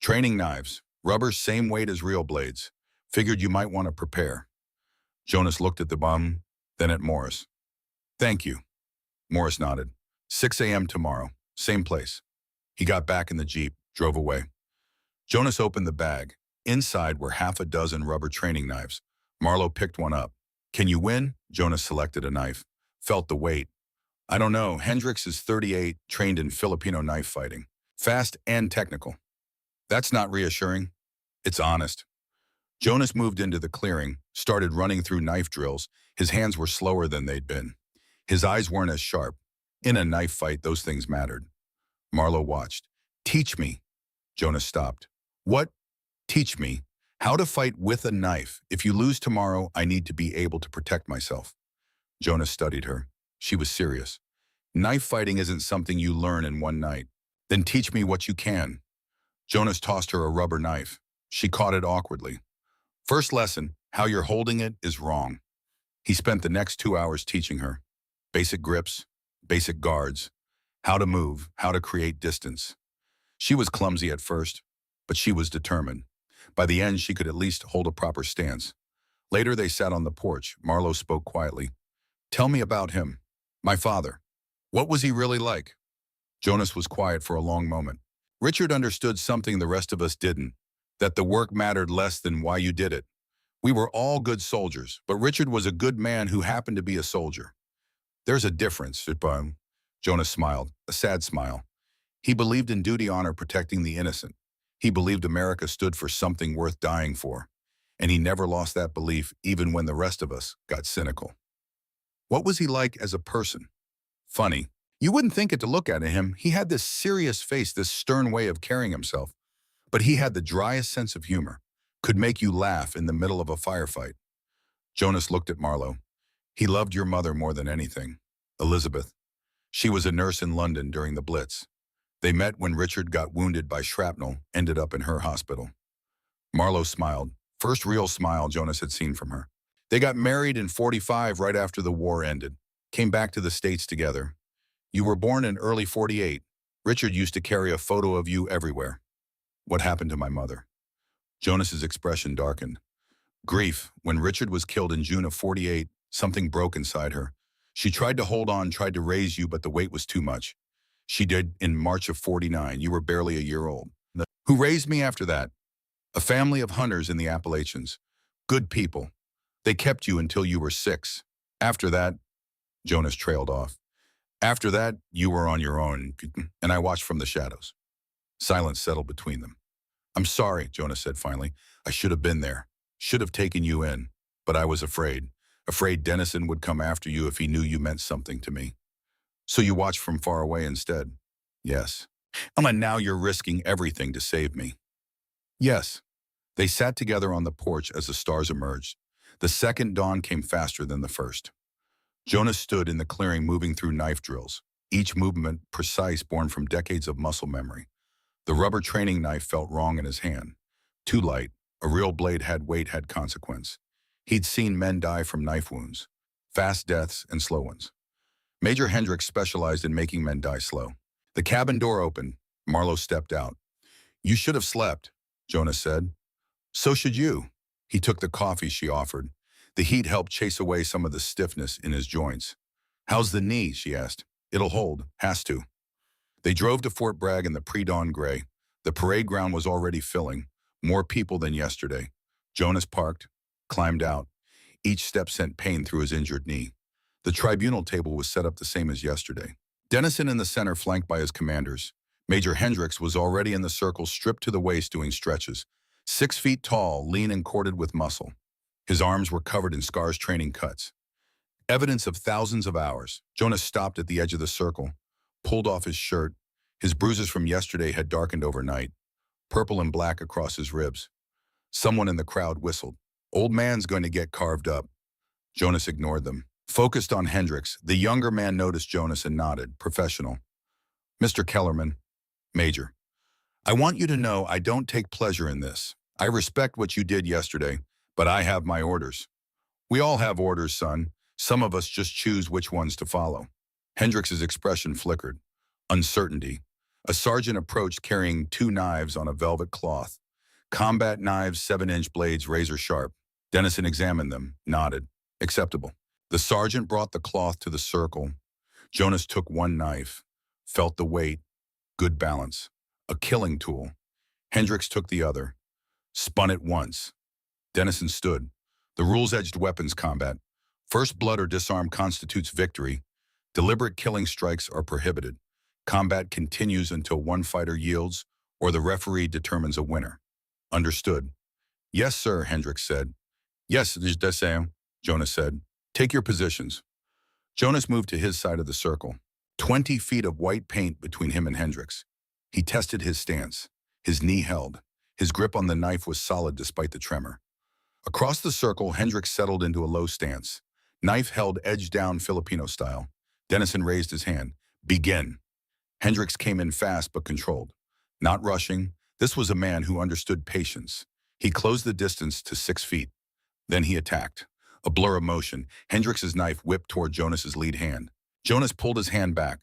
Training knives, rubber same weight as real blades. Figured you might want to prepare. Jonas looked at the bum, then at Morris. Thank you. Morris nodded. 6 a.m. tomorrow, same place. He got back in the jeep, drove away. Jonas opened the bag. Inside were half a dozen rubber training knives. Marlowe picked one up. Can you win? Jonas selected a knife. Felt the weight. I don't know. Hendricks is 38, trained in Filipino knife fighting. Fast and technical. That's not reassuring. It's honest. Jonas moved into the clearing, started running through knife drills. His hands were slower than they'd been. His eyes weren't as sharp. In a knife fight, those things mattered. Marlowe watched. Teach me. Jonas stopped. What? Teach me. How to fight with a knife. If you lose tomorrow, I need to be able to protect myself. Jonas studied her. She was serious. Knife fighting isn't something you learn in one night. Then teach me what you can. Jonas tossed her a rubber knife. She caught it awkwardly. First lesson, how you're holding it is wrong. He spent the next 2 hours teaching her. Basic grips, basic guards, how to move, how to create distance. She was clumsy at first, but she was determined. By the end, she could at least hold a proper stance. Later, they sat on the porch. Marlowe spoke quietly. Tell me about him. My father. What was he really like? Jonas was quiet for a long moment. Richard understood something the rest of us didn't, that the work mattered less than why you did it. We were all good soldiers, but Richard was a good man who happened to be a soldier. There's a difference, Jonas smiled, a sad smile. He believed in duty, honor, protecting the innocent. He believed America stood for something worth dying for. And he never lost that belief, even when the rest of us got cynical. What was he like as a person? Funny. You wouldn't think it to look at him. He had this serious face, this stern way of carrying himself. But he had the driest sense of humor, could make you laugh in the middle of a firefight. Jonas looked at Marlowe. He loved your mother more than anything, Elizabeth. She was a nurse in London during the Blitz. They met when Richard got wounded by shrapnel, ended up in her hospital. Marlowe smiled, first real smile Jonas had seen from her. They got married in '45 right after the war ended, came back to the States together. You were born in early '48. Richard used to carry a photo of you everywhere. What happened to my mother? Jonas's expression darkened. Grief. When Richard was killed in June of '48, something broke inside her. She tried to hold on, tried to raise you, but the weight was too much. She did in March of '49. You were barely a year old. Who raised me after that? A family of hunters in the Appalachians. Good people. They kept you until you were 6. After that, Jonas trailed off. After that, you were on your own, and I watched from the shadows. Silence settled between them. I'm sorry, Jonas said finally. I should have been there. Should have taken you in. But I was afraid. Afraid Dennison would come after you if he knew you meant something to me. So you watched from far away instead? Yes. And now you're risking everything to save me. Yes. They sat together on the porch as the stars emerged. The second dawn came faster than the first. Jonas stood in the clearing moving through knife drills, each movement precise born from decades of muscle memory. The rubber training knife felt wrong in his hand. Too light, a real blade had weight, had consequence. He'd seen men die from knife wounds, fast deaths and slow ones. Major Hendricks specialized in making men die slow. The cabin door opened. Marlowe stepped out. You should have slept, Jonas said. So should you. He took the coffee she offered. The heat helped chase away some of the stiffness in his joints. How's the knee, she asked. It'll hold, has to. They drove to Fort Bragg in the pre-dawn gray. The parade ground was already filling, more people than yesterday. Jonas parked, climbed out. Each step sent pain through his injured knee. The tribunal table was set up the same as yesterday. Dennison in the center, flanked by his commanders. Major Hendricks was already in the circle, stripped to the waist doing stretches. 6 feet tall, lean and corded with muscle. His arms were covered in scars, training cuts. Evidence of thousands of hours. Jonas stopped at the edge of the circle, pulled off his shirt. His bruises from yesterday had darkened overnight, purple and black across his ribs. Someone in the crowd whistled. Old man's going to get carved up. Jonas ignored them. Focused on Hendricks, the younger man noticed Jonas and nodded. Professional. Mr. Kellerman. Major. I want you to know I don't take pleasure in this. I respect what you did yesterday, but I have my orders. We all have orders, son. Some of us just choose which ones to follow. Hendricks's expression flickered. Uncertainty. A sergeant approached carrying 2 knives on a velvet cloth. Combat knives, 7-inch blades, razor sharp. Dennison examined them, nodded. Acceptable. The sergeant brought the cloth to the circle. Jonas took 1 knife, felt the weight, good balance. A killing tool. Hendricks took the other, spun it once. Dennison stood. The rules-edged weapons combat. First blood or disarm constitutes victory. Deliberate killing strikes are prohibited. Combat continues until one fighter yields or the referee determines a winner. Understood. Yes, sir, Hendricks said. Yes, dessin, Jonas said. Take your positions. Jonas moved to his side of the circle. 20 feet of white paint between him and Hendricks. He tested his stance. His knee held. His grip on the knife was solid despite the tremor. Across the circle, Hendricks settled into a low stance. Knife held edge down Filipino style. Dennison raised his hand. Begin. Hendricks came in fast but controlled. Not rushing, this was a man who understood patience. He closed the distance to 6 feet. Then he attacked. A blur of motion, Hendricks's knife whipped toward Jonas's lead hand. Jonas pulled his hand back.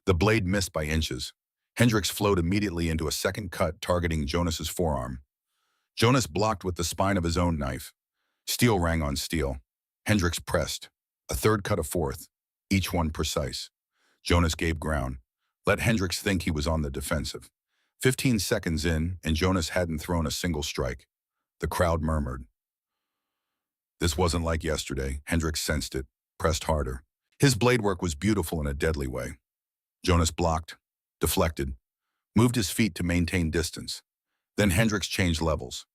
The blade missed by inches. Hendricks flowed immediately into a second cut targeting Jonas's forearm. Jonas blocked with the spine of his own knife. Steel rang on steel. Hendricks pressed. A third cut, a fourth, each one precise. Jonas gave ground. Let Hendricks think he was on the defensive. 15 seconds in, and Jonas hadn't thrown a single strike. The crowd murmured. This wasn't like yesterday. Hendricks sensed it, pressed harder. His blade work was beautiful in a deadly way. Jonas blocked, deflected, moved his feet to maintain distance. Then Hendricks changed levels,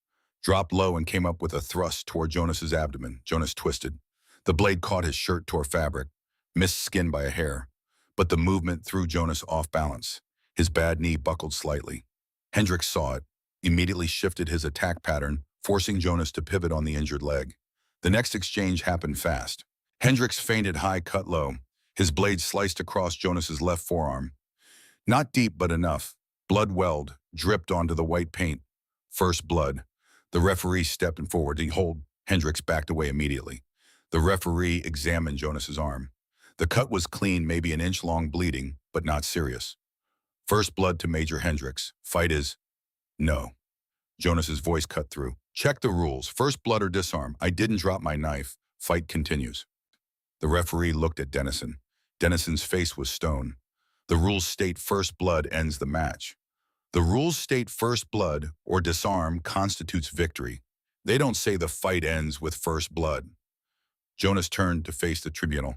dropped low and came up with a thrust toward Jonas's abdomen. Jonas twisted. The blade caught his shirt, tore fabric, missed skin by a hair. But the movement threw Jonas off balance. His bad knee buckled slightly. Hendricks saw it, immediately shifted his attack pattern, forcing Jonas to pivot on the injured leg. The next exchange happened fast. Hendricks feinted high, cut low. His blade sliced across Jonas's left forearm. Not deep, but enough. Blood welled, dripped onto the white paint. First blood. The referee stepped forward to hold. Hendricks backed away immediately. The referee examined Jonas's arm. The cut was clean, maybe an inch long, bleeding, but not serious. First blood to Major Hendricks. Fight is no. Jonas's voice cut through. Check the rules. First blood or disarm. I didn't drop my knife. Fight continues. The referee looked at Dennison. Dennison's face was stone. The rules state first blood ends the match. The rules state first blood or disarm constitutes victory. They don't say the fight ends with first blood. Jonas turned to face the tribunal.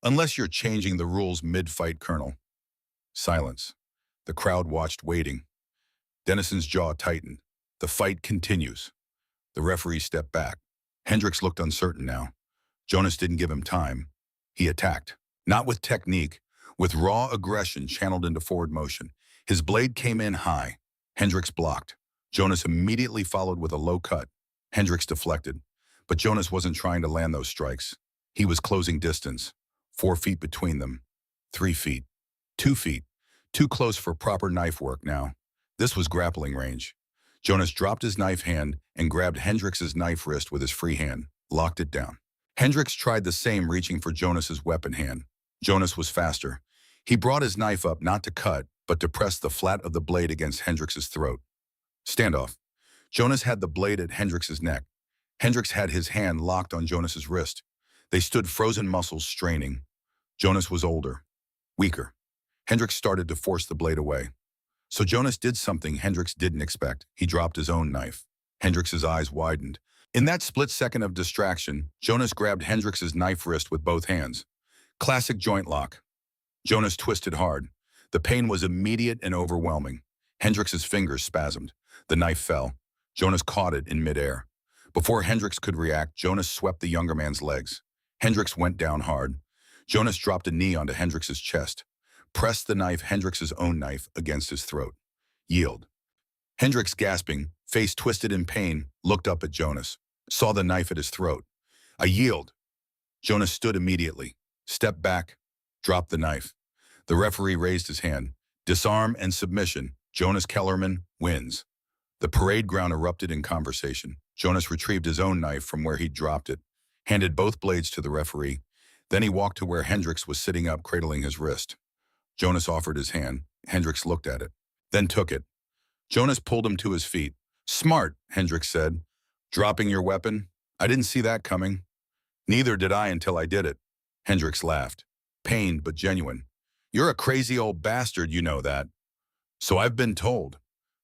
Unless you're changing the rules mid-fight, Colonel. Silence. The crowd watched, waiting. Dennison's jaw tightened. The fight continues. The referee stepped back. Hendricks looked uncertain now. Jonas didn't give him time. He attacked. Not with technique, with raw aggression channeled into forward motion. His blade came in high. Hendricks blocked. Jonas immediately followed with a low cut. Hendricks deflected. But Jonas wasn't trying to land those strikes. He was closing distance. 4 feet between them. 3 feet. 2 feet. Too close for proper knife work now. This was grappling range. Jonas dropped his knife hand and grabbed Hendricks's knife wrist with his free hand, locked it down. Hendricks tried the same, reaching for Jonas's weapon hand. Jonas was faster. He brought his knife up not to cut, but to press the flat of the blade against Hendricks's throat. Standoff. Jonas had the blade at Hendricks's neck. Hendricks had his hand locked on Jonas's wrist. They stood frozen muscles straining. Jonas was older, weaker. Hendricks started to force the blade away. So Jonas did something Hendricks didn't expect. He dropped his own knife. Hendricks's eyes widened. In that split second of distraction, Jonas grabbed Hendricks's knife wrist with both hands. Classic joint lock. Jonas twisted hard. The pain was immediate and overwhelming. Hendricks's fingers spasmed. The knife fell. Jonas caught it in midair. Before Hendricks could react, Jonas swept the younger man's legs. Hendricks went down hard. Jonas dropped a knee onto Hendricks's chest. Pressed the knife, Hendricks's own knife, against his throat. Yield. Hendricks, gasping, face twisted in pain, looked up at Jonas. Saw the knife at his throat. I yield. Jonas stood immediately. Stepped back. Dropped the knife. The referee raised his hand. Disarm and submission. Jonas Kellerman wins. The parade ground erupted in conversation. Jonas retrieved his own knife from where he'd dropped it, handed both blades to the referee. Then he walked to where Hendricks was sitting up, cradling his wrist. Jonas offered his hand. Hendricks looked at it, then took it. Jonas pulled him to his feet. Smart, Hendricks said. Dropping your weapon? I didn't see that coming. Neither did I until I did it. Hendricks laughed. Pained but genuine. You're a crazy old bastard, you know that. So I've been told.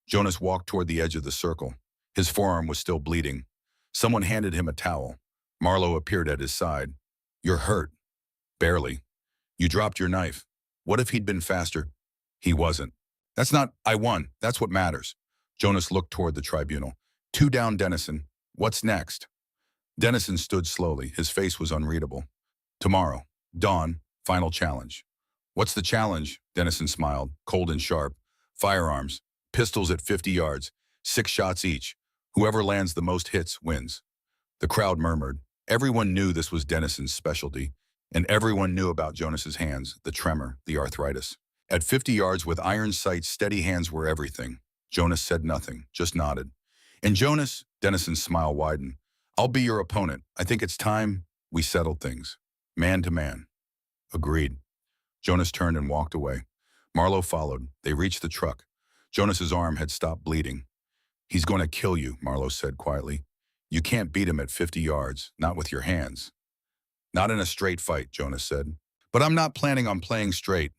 Jonas walked toward the edge of the circle. His forearm was still bleeding. Someone handed him a towel. Marlowe appeared at his side. You're hurt. Barely. You dropped your knife. What if he'd been faster? He wasn't. That's not, I won. That's what matters. Jonas looked toward the tribunal. 2 down, Dennison. What's next? Dennison stood slowly. His face was unreadable. Tomorrow. Dawn. Final challenge. What's the challenge? Dennison smiled, cold and sharp. Firearms. Pistols at 50 yards. 6 shots each. Whoever lands the most hits wins. The crowd murmured. Everyone knew this was Dennison's specialty. And everyone knew about Jonas's hands, the tremor, the arthritis. At 50 yards with iron sights, steady hands were everything. Jonas said nothing, just nodded. And Jonas, Dennison's smile widened. I'll be your opponent. I think it's time we settled things. Man to man. Agreed. Jonas turned and walked away. Marlowe followed. They reached the truck. Jonas's arm had stopped bleeding. He's going to kill you, Marlowe said quietly. You can't beat him at 50 yards, not with your hands. Not in a straight fight, Jonas said. But I'm not planning on playing straight.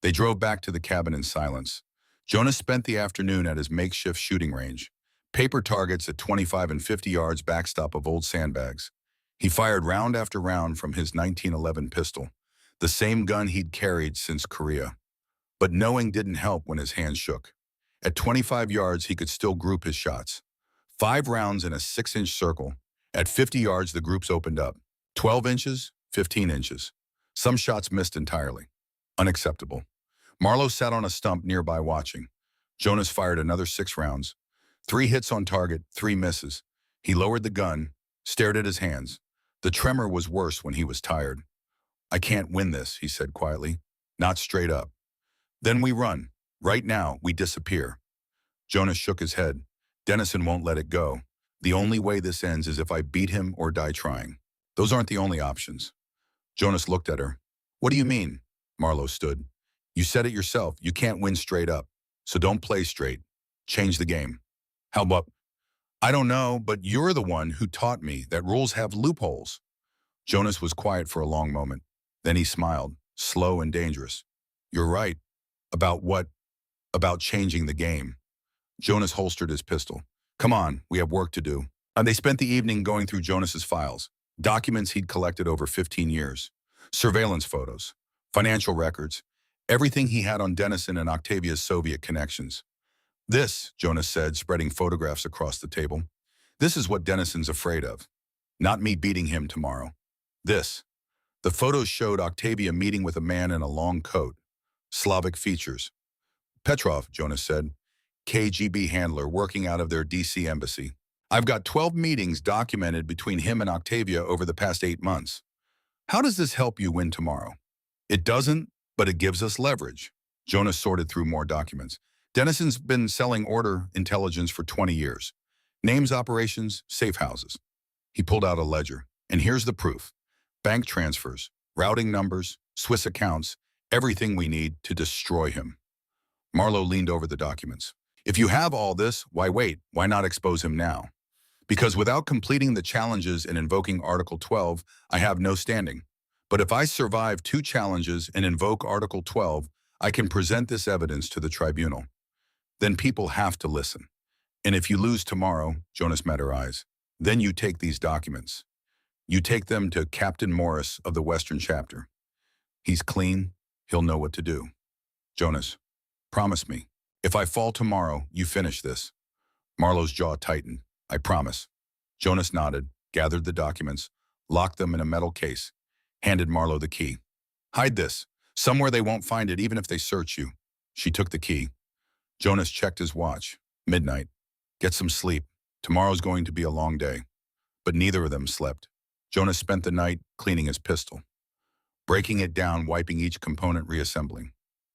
They drove back to the cabin in silence. Jonas spent the afternoon at his makeshift shooting range. Paper targets at 25 and 50 yards, backstop of old sandbags. He fired round after round from his 1911 pistol, the same gun he'd carried since Korea. But knowing didn't help when his hands shook. At 25 yards, he could still group his shots. 5 rounds in a 6-inch circle. At 50 yards, the groups opened up. 12 inches, 15 inches. Some shots missed entirely. Unacceptable. Marlowe sat on a stump nearby watching. Jonas fired another 6 rounds. 3 hits on target, 3 misses. He lowered the gun, stared at his hands. The tremor was worse when he was tired. I can't win this, he said quietly. Not straight up. Then we run. Right now, we disappear. Jonas shook his head. Dennison won't let it go. The only way this ends is if I beat him or die trying. Those aren't the only options. Jonas looked at her. What do you mean? Marlowe stood. You said it yourself. You can't win straight up. So don't play straight. Change the game. How about? I don't know, but you're the one who taught me that rules have loopholes. Jonas was quiet for a long moment. Then he smiled, slow and dangerous. You're right. About what? About changing the game. Jonas holstered his pistol. Come on, we have work to do. And they spent the evening going through Jonas's files, documents he'd collected over 15 years, surveillance photos, financial records, everything he had on Dennison and Octavia's Soviet connections. This, Jonas said, spreading photographs across the table, this is what Dennison's afraid of. Not me beating him tomorrow. This. The photos showed Octavia meeting with a man in a long coat, Slavic features. Petrov, Jonas said, KGB handler working out of their DC embassy. I've got 12 meetings documented between him and Octavia over the past 8 months. How does this help you win tomorrow? It doesn't, but it gives us leverage. Jonas sorted through more documents. Dennison's been selling order intelligence for 20 years. Names, operations, safe houses. He pulled out a ledger. And here's the proof. Bank transfers, routing numbers, Swiss accounts, everything we need to destroy him. Marlowe leaned over the documents. If you have all this, why wait? Why not expose him now? Because without completing the challenges and invoking Article 12, I have no standing. But if I survive 2 challenges and invoke Article 12, I can present this evidence to the tribunal. Then people have to listen. And if you lose tomorrow, Jonas met her eyes, then you take these documents. You take them to Captain Morris of the Western Chapter. He's clean. He'll know what to do. Jonas, promise me. If I fall tomorrow, you finish this. Marlowe's jaw tightened. I promise. Jonas nodded, gathered the documents, locked them in a metal case, handed Marlowe the key. Hide this. Somewhere they won't find it even if they search you. She took the key. Jonas checked his watch. Midnight. Get some sleep. Tomorrow's going to be a long day. But neither of them slept. Jonas spent the night cleaning his pistol, breaking it down, wiping each component, reassembling.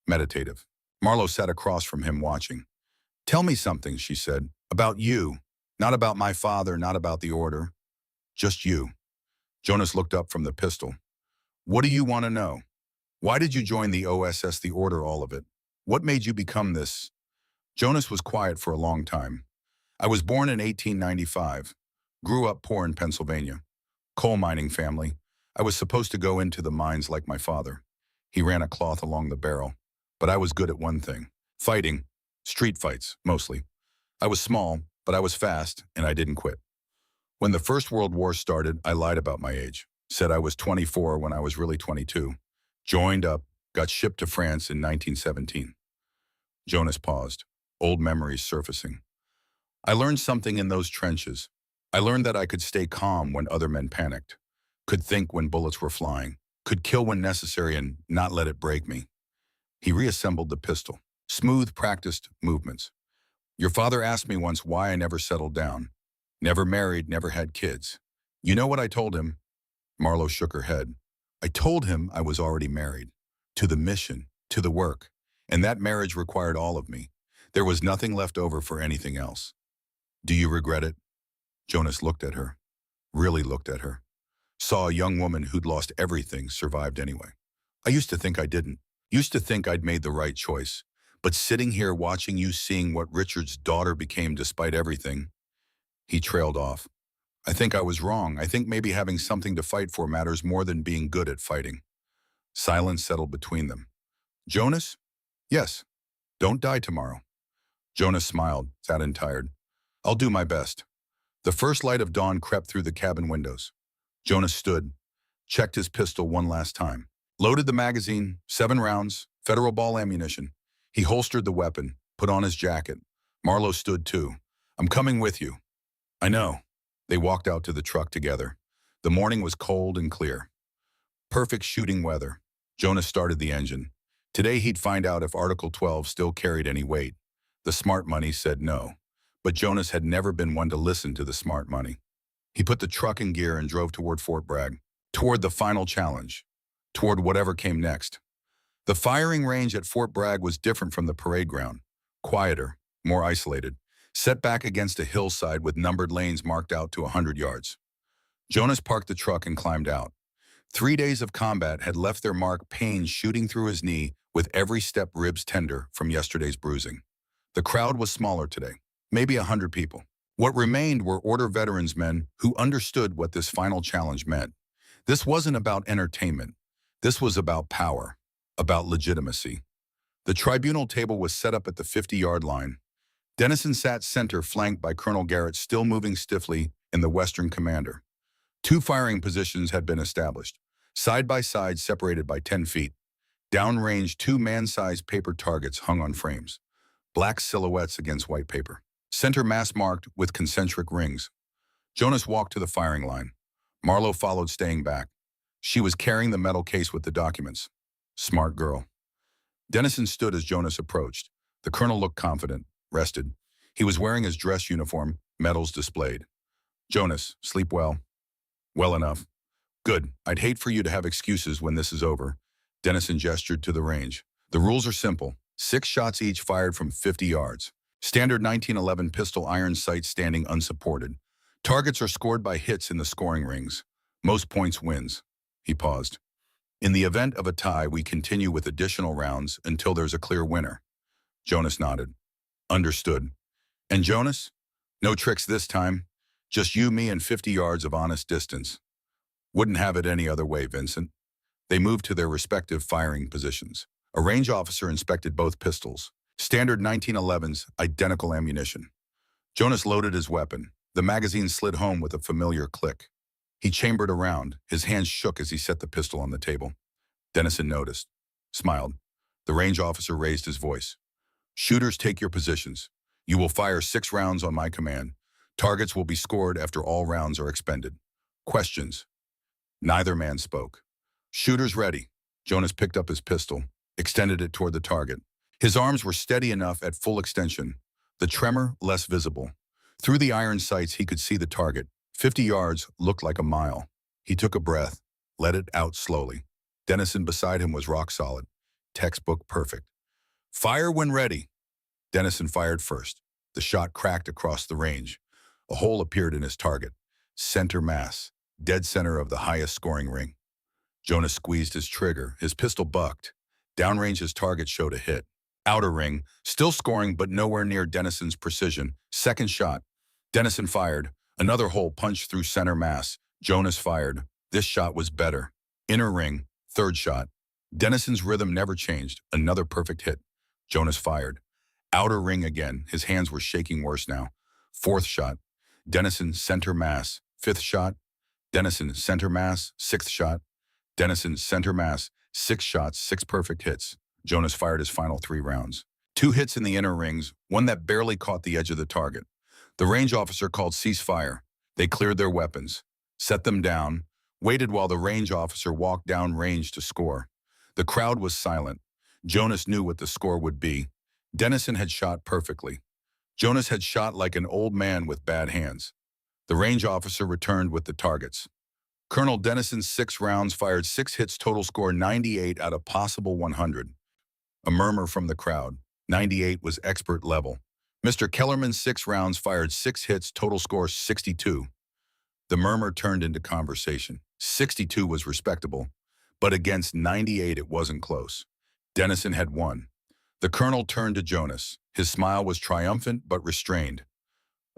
Meditative. Marlowe sat across from him watching. Tell me something, she said, about you. Not about my father, not about the order. Just you. Jonas looked up from the pistol. What do you want to know? Why did you join the OSS, the order, all of it? What made you become this? Jonas was quiet for a long time. I was born in 1895. Grew up poor in Pennsylvania. Coal mining family. I was supposed to go into the mines like my father. He ran a cloth along the barrel. But I was good at one thing. Fighting. Street fights, mostly. I was small, but I was fast, and I didn't quit. When the First World War started, I lied about my age. Said I was 24 when I was really 22. Joined up, got shipped to France in 1917. Jonas paused, old memories surfacing. I learned something in those trenches. I learned that I could stay calm when other men panicked, could think when bullets were flying, could kill when necessary and not let it break me. He reassembled the pistol. Smooth, practiced movements. Your father asked me once why I never settled down. Never married, never had kids. You know what I told him? Marlowe shook her head. I told him I was already married. To the mission, to the work. And that marriage required all of me. There was nothing left over for anything else. Do you regret it? Jonas looked at her. Really looked at her. Saw a young woman who'd lost everything, survived anyway. I used to think I didn't. Used to think I'd made the right choice. But sitting here watching you, seeing what Richard's daughter became despite everything, he trailed off. I think I was wrong. I think maybe having something to fight for matters more than being good at fighting. Silence settled between them. Jonas? Yes. Don't die tomorrow. Jonas smiled, sad and tired. I'll do my best. The first light of dawn crept through the cabin windows. Jonas stood, checked his pistol one last time. Loaded the magazine, 7 rounds, federal ball ammunition. He holstered the weapon, put on his jacket. Marlowe stood too. I'm coming with you. I know. They walked out to the truck together. The morning was cold and clear. Perfect shooting weather. Jonas started the engine. Today he'd find out if Article 12 still carried any weight. The smart money said no. But Jonas had never been one to listen to the smart money. He put the truck in gear and drove toward Fort Bragg, toward the final challenge, toward whatever came next. The firing range at Fort Bragg was different from the parade ground, quieter, more isolated, set back against a hillside with numbered lanes marked out to 100 yards. Jonas parked the truck and climbed out. 3 days of combat had left their mark, pain shooting through his knee with every step, ribs tender from yesterday's bruising. The crowd was smaller today, maybe 100 people. What remained were Order veterans men who understood what this final challenge meant. This wasn't about entertainment. This was about power, about legitimacy. The tribunal table was set up at the 50-yard line. Dennison sat center, flanked by Colonel Garrett, still moving stiffly in the Western commander. Two firing positions had been established, side by side, separated by 10 feet. Downrange, two man-sized paper targets hung on frames, black silhouettes against white paper. Center mass marked with concentric rings. Jonas walked to the firing line. Marlowe followed, staying back. She was carrying the metal case with the documents. Smart girl. Dennison stood as Jonas approached. The colonel looked confident, rested. He was wearing his dress uniform, medals displayed. Jonas, sleep well? Well enough. Good. I'd hate for you to have excuses when this is over. Dennison gestured to the range. The rules are simple. 6 shots each, fired from 50 yards. Standard 1911 pistol, iron sight, standing unsupported. Targets are scored by hits in the scoring rings. Most points wins. He paused. In the event of a tie, we continue with additional rounds until there's a clear winner. Jonas nodded. Understood. And Jonas? No tricks this time. Just you, me, and 50 yards of honest distance. Wouldn't have it any other way, Vincent. They moved to their respective firing positions. A range officer inspected both pistols. Standard 1911s, identical ammunition. Jonas loaded his weapon. The magazine slid home with a familiar click. He chambered around. His hands shook as he set the pistol on the table. Dennison noticed, smiled. The range officer raised his voice. Shooters, take your positions. You will fire 6 rounds on my command. Targets will be scored after all rounds are expended. Questions? Neither man spoke. Shooters ready. Jonas picked up his pistol, extended it toward the target. His arms were steady enough at full extension, the tremor less visible. Through the iron sights, he could see the target. 50 yards looked like a mile. He took a breath, let it out slowly. Dennison beside him was rock solid, textbook perfect. Fire when ready. Dennison fired first. The shot cracked across the range. A hole appeared in his target. Center mass, dead center of the highest scoring ring. Jonas squeezed his trigger. His pistol bucked. Downrange, his target showed a hit. Outer ring, still scoring but nowhere near Dennison's precision. Second shot. Dennison fired. Another hole punched through center mass. Jonas fired. This shot was better. Inner ring. Third shot. Dennison's rhythm never changed. Another perfect hit. Jonas fired. Outer ring again. His hands were shaking worse now. Fourth shot. Dennison, center mass. Fifth shot. Dennison, center mass. Sixth shot. Dennison, center mass. 6 shots, 6 perfect hits. Jonas fired his final 3 rounds. 2 hits in the inner rings, one that barely caught the edge of the target. The range officer called ceasefire. They cleared their weapons, set them down, waited while the range officer walked down range to score. The crowd was silent. Jonas knew what the score would be. Dennison had shot perfectly. Jonas had shot like an old man with bad hands. The range officer returned with the targets. Colonel Dennison's 6 rounds fired 6 hits, total score 98 out of possible 100. A murmur from the crowd. 98 was expert level. Mr. Kellerman's 6 rounds fired 6 hits, total score 62. The murmur turned into conversation. 62 was respectable, but against 98 it wasn't close. Dennison had won. The colonel turned to Jonas. His smile was triumphant but restrained.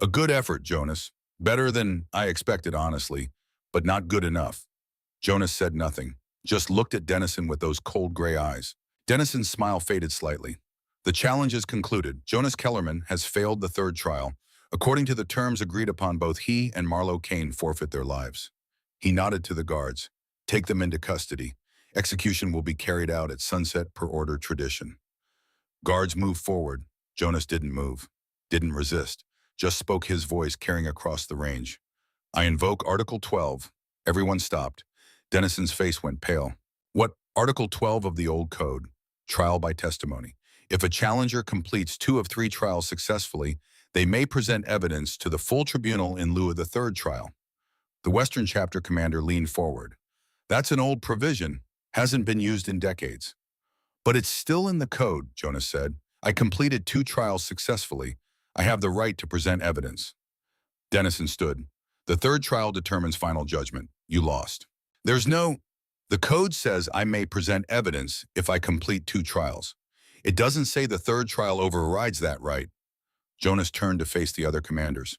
A good effort, Jonas. Better than I expected, honestly, but not good enough. Jonas said nothing, just looked at Dennison with those cold gray eyes. Dennison's smile faded slightly. The challenge is concluded. Jonas Kellerman has failed the 3rd trial. According to the terms agreed upon, both he and Marlowe Kane forfeit their lives. He nodded to the guards. Take them into custody. Execution will be carried out at sunset per order tradition. Guards moved forward. Jonas didn't move, didn't resist, just spoke, his voice carrying across the range. I invoke Article 12. Everyone stopped. Dennison's face went pale. What? Article 12 of the old code. Trial by testimony. If a challenger completes 2 of 3 trials successfully, they may present evidence to the full tribunal in lieu of the 3rd trial. The Western chapter commander leaned forward. That's an old provision, hasn't been used in decades. But it's still in the code, Jonas said. I completed 2 trials successfully. I have the right to present evidence. Dennison stood. The 3rd trial determines final judgment. You lost. The code says I may present evidence if I complete 2 trials. It doesn't say the 3rd trial overrides that right. Jonas turned to face the other commanders.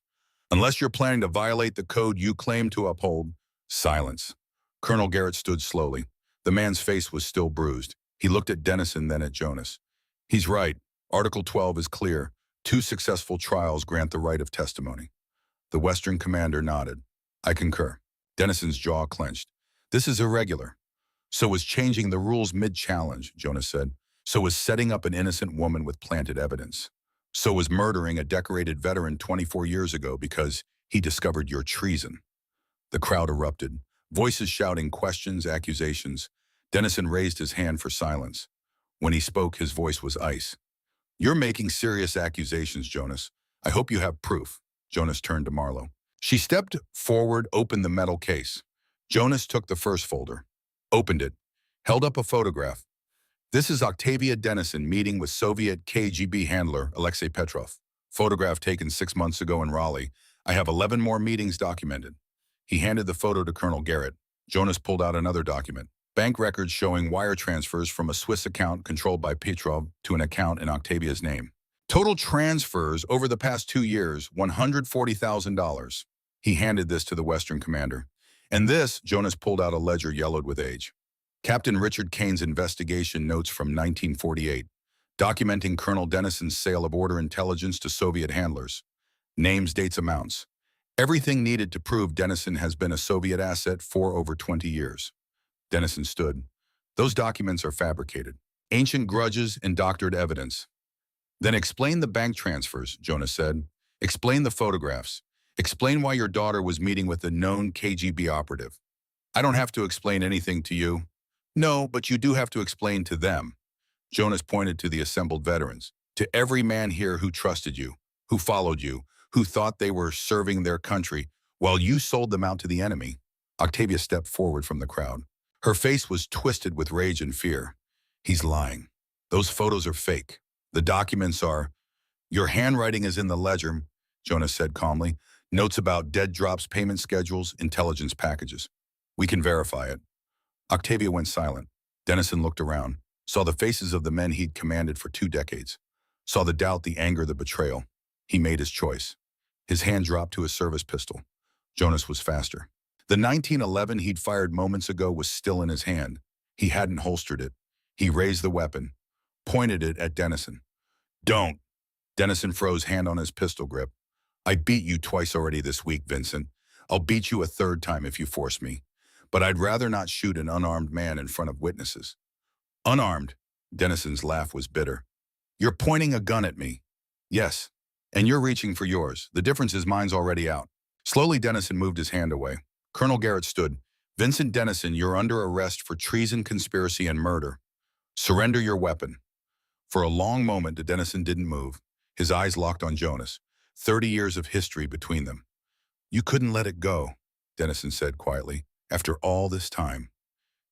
Unless you're planning to violate the code you claim to uphold, silence. Colonel Garrett stood slowly. The man's face was still bruised. He looked at Dennison, then at Jonas. He's right. Article 12 is clear. 2 successful trials grant the right of testimony. The Western commander nodded. I concur. Dennison's jaw clenched. This is irregular. So is changing the rules mid-challenge, Jonas said. So is setting up an innocent woman with planted evidence. So is murdering a decorated veteran 24 years ago because he discovered your treason. The crowd erupted, voices shouting questions, accusations. Dennison raised his hand for silence. When he spoke, his voice was ice. You're making serious accusations, Jonas. I hope you have proof. Jonas turned to Marlo. She stepped forward, opened the metal case. Jonas took the first folder, opened it, held up a photograph. This is Octavia Dennison meeting with Soviet KGB handler Alexei Petrov. Photograph taken 6 months ago in Raleigh. I have 11 more meetings documented. He handed the photo to Colonel Garrett. Jonas pulled out another document. Bank records showing wire transfers from a Swiss account controlled by Petrov to an account in Octavia's name. Total transfers over the past 2 years, $140,000. He handed this to the Western commander. And this, Jonas pulled out a ledger yellowed with age. Captain Richard Kane's investigation notes from 1948, documenting Colonel Dennison's sale of order intelligence to Soviet handlers. Names, dates, amounts. Everything needed to prove Dennison has been a Soviet asset for over 20 years. Dennison stood. Those documents are fabricated. Ancient grudges and doctored evidence. Then explain the bank transfers, Jonas said. Explain the photographs. Explain why your daughter was meeting with a known KGB operative. I don't have to explain anything to you. No, but you do have to explain to them. Jonas pointed to the assembled veterans. To every man here who trusted you, who followed you, who thought they were serving their country while you sold them out to the enemy. Octavia stepped forward from the crowd. Her face was twisted with rage and fear. He's lying. Those photos are fake. The documents are. Your handwriting is in the ledger, Jonas said calmly. Notes about dead drops, payment schedules, intelligence packages. We can verify it. Octavia went silent. Dennison looked around, saw the faces of the men he'd commanded for 2 decades, saw the doubt, the anger, the betrayal. He made his choice. His hand dropped to his service pistol. Jonas was faster. The 1911 he'd fired moments ago was still in his hand. He hadn't holstered it. He raised the weapon, pointed it at Dennison. Don't. Dennison froze, hand on his pistol grip. I beat you twice already this week, Vincent. I'll beat you a 3rd time if you force me. But I'd rather not shoot an unarmed man in front of witnesses. Unarmed? Dennison's laugh was bitter. You're pointing a gun at me. Yes. And you're reaching for yours. The difference is mine's already out. Slowly, Dennison moved his hand away. Colonel Garrett stood. Vincent Dennison, you're under arrest for treason, conspiracy, and murder. Surrender your weapon. For a long moment, Dennison didn't move. His eyes locked on Jonas. 30 years of history between them. You couldn't let it go, Dennison said quietly. After all this time.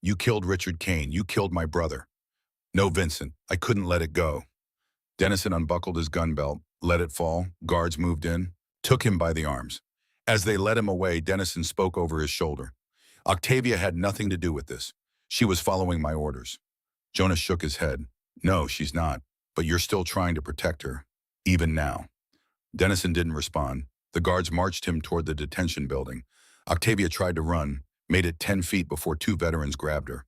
You killed Richard Kane. You killed my brother. No, Vincent, I couldn't let it go. Dennison unbuckled his gun belt, let it fall. Guards moved in, took him by the arms. As they led him away, Dennison spoke over his shoulder. Octavia had nothing to do with this. She was following my orders. Jonas shook his head. No, she's not. But you're still trying to protect her. Even now. Dennison didn't respond. The guards marched him toward the detention building. Octavia tried to run, made it 10 feet before 2 veterans grabbed her.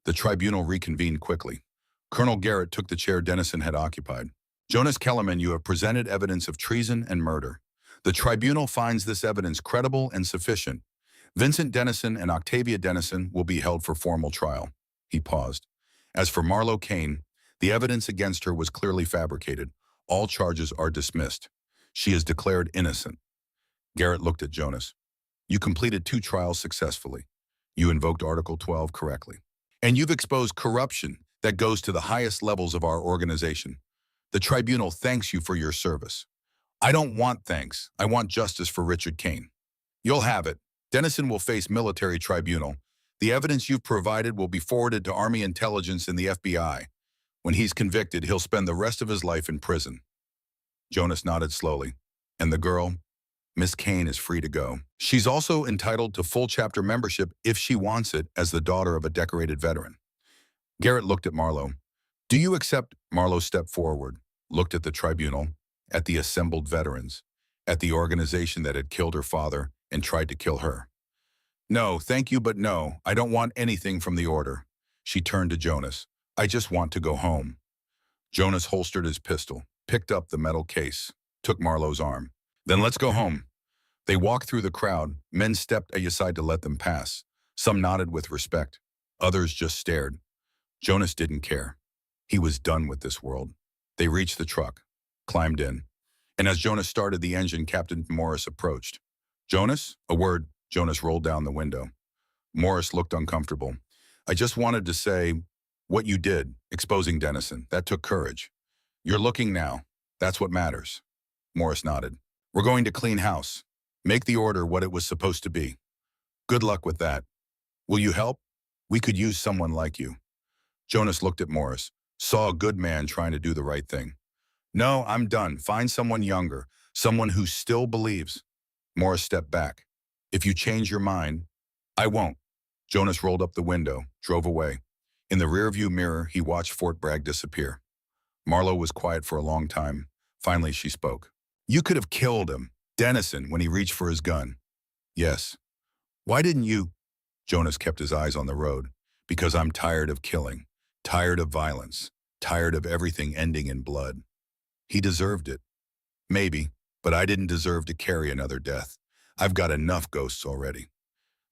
The tribunal reconvened quickly. Colonel Garrett took the chair Dennison had occupied. Jonas Kellerman, you have presented evidence of treason and murder. The tribunal finds this evidence credible and sufficient. Vincent Dennison and Octavia Dennison will be held for formal trial. He paused. As for Marlo Kane, the evidence against her was clearly fabricated. All charges are dismissed. She is declared innocent. Garrett looked at Jonas. You completed 2 trials successfully. You invoked Article 12 correctly. And you've exposed corruption that goes to the highest levels of our organization. The tribunal thanks you for your service. I don't want thanks. I want justice for Richard Kane. You'll have it. Dennison will face military tribunal. The evidence you've provided will be forwarded to Army intelligence and the FBI. When he's convicted, he'll spend the rest of his life in prison. Jonas nodded slowly. And the girl? Miss Kane is free to go. She's also entitled to full chapter membership if she wants it as the daughter of a decorated veteran. Garrett looked at Marlo. Do you accept? Marlo stepped forward, looked at the tribunal, at the assembled veterans, at the organization that had killed her father and tried to kill her. No, thank you, but no, I don't want anything from the order. She turned to Jonas. I just want to go home. Jonas holstered his pistol. picked up the metal case, took Marlowe's arm. Then let's go home. They walked through the crowd. Men stepped aside to let them pass. Some nodded with respect. Others just stared. Jonas didn't care. He was done with this world. They reached the truck, climbed in. And as Jonas started the engine, Captain Morris approached. Jonas? A word. Jonas rolled down the window. Morris looked uncomfortable. I just wanted to say what you did, exposing Dennison. That took courage. You're looking now. That's what matters. Morris nodded. We're going to clean house. Make the order what it was supposed to be. Good luck with that. Will you help? We could use someone like you. Jonas looked at Morris, saw a good man trying to do the right thing. No, I'm done. Find someone younger, someone who still believes. Morris stepped back. If you change your mind, I won't. Jonas rolled up the window, drove away. In the rearview mirror, he watched Fort Bragg disappear. Marlowe was quiet for a long time. Finally, she spoke. You could have killed him, Dennison, when he reached for his gun. Yes. Why didn't you? Jonas kept his eyes on the road. Because I'm tired of killing, tired of violence, tired of everything ending in blood. He deserved it. Maybe, but I didn't deserve to carry another death. I've got enough ghosts already.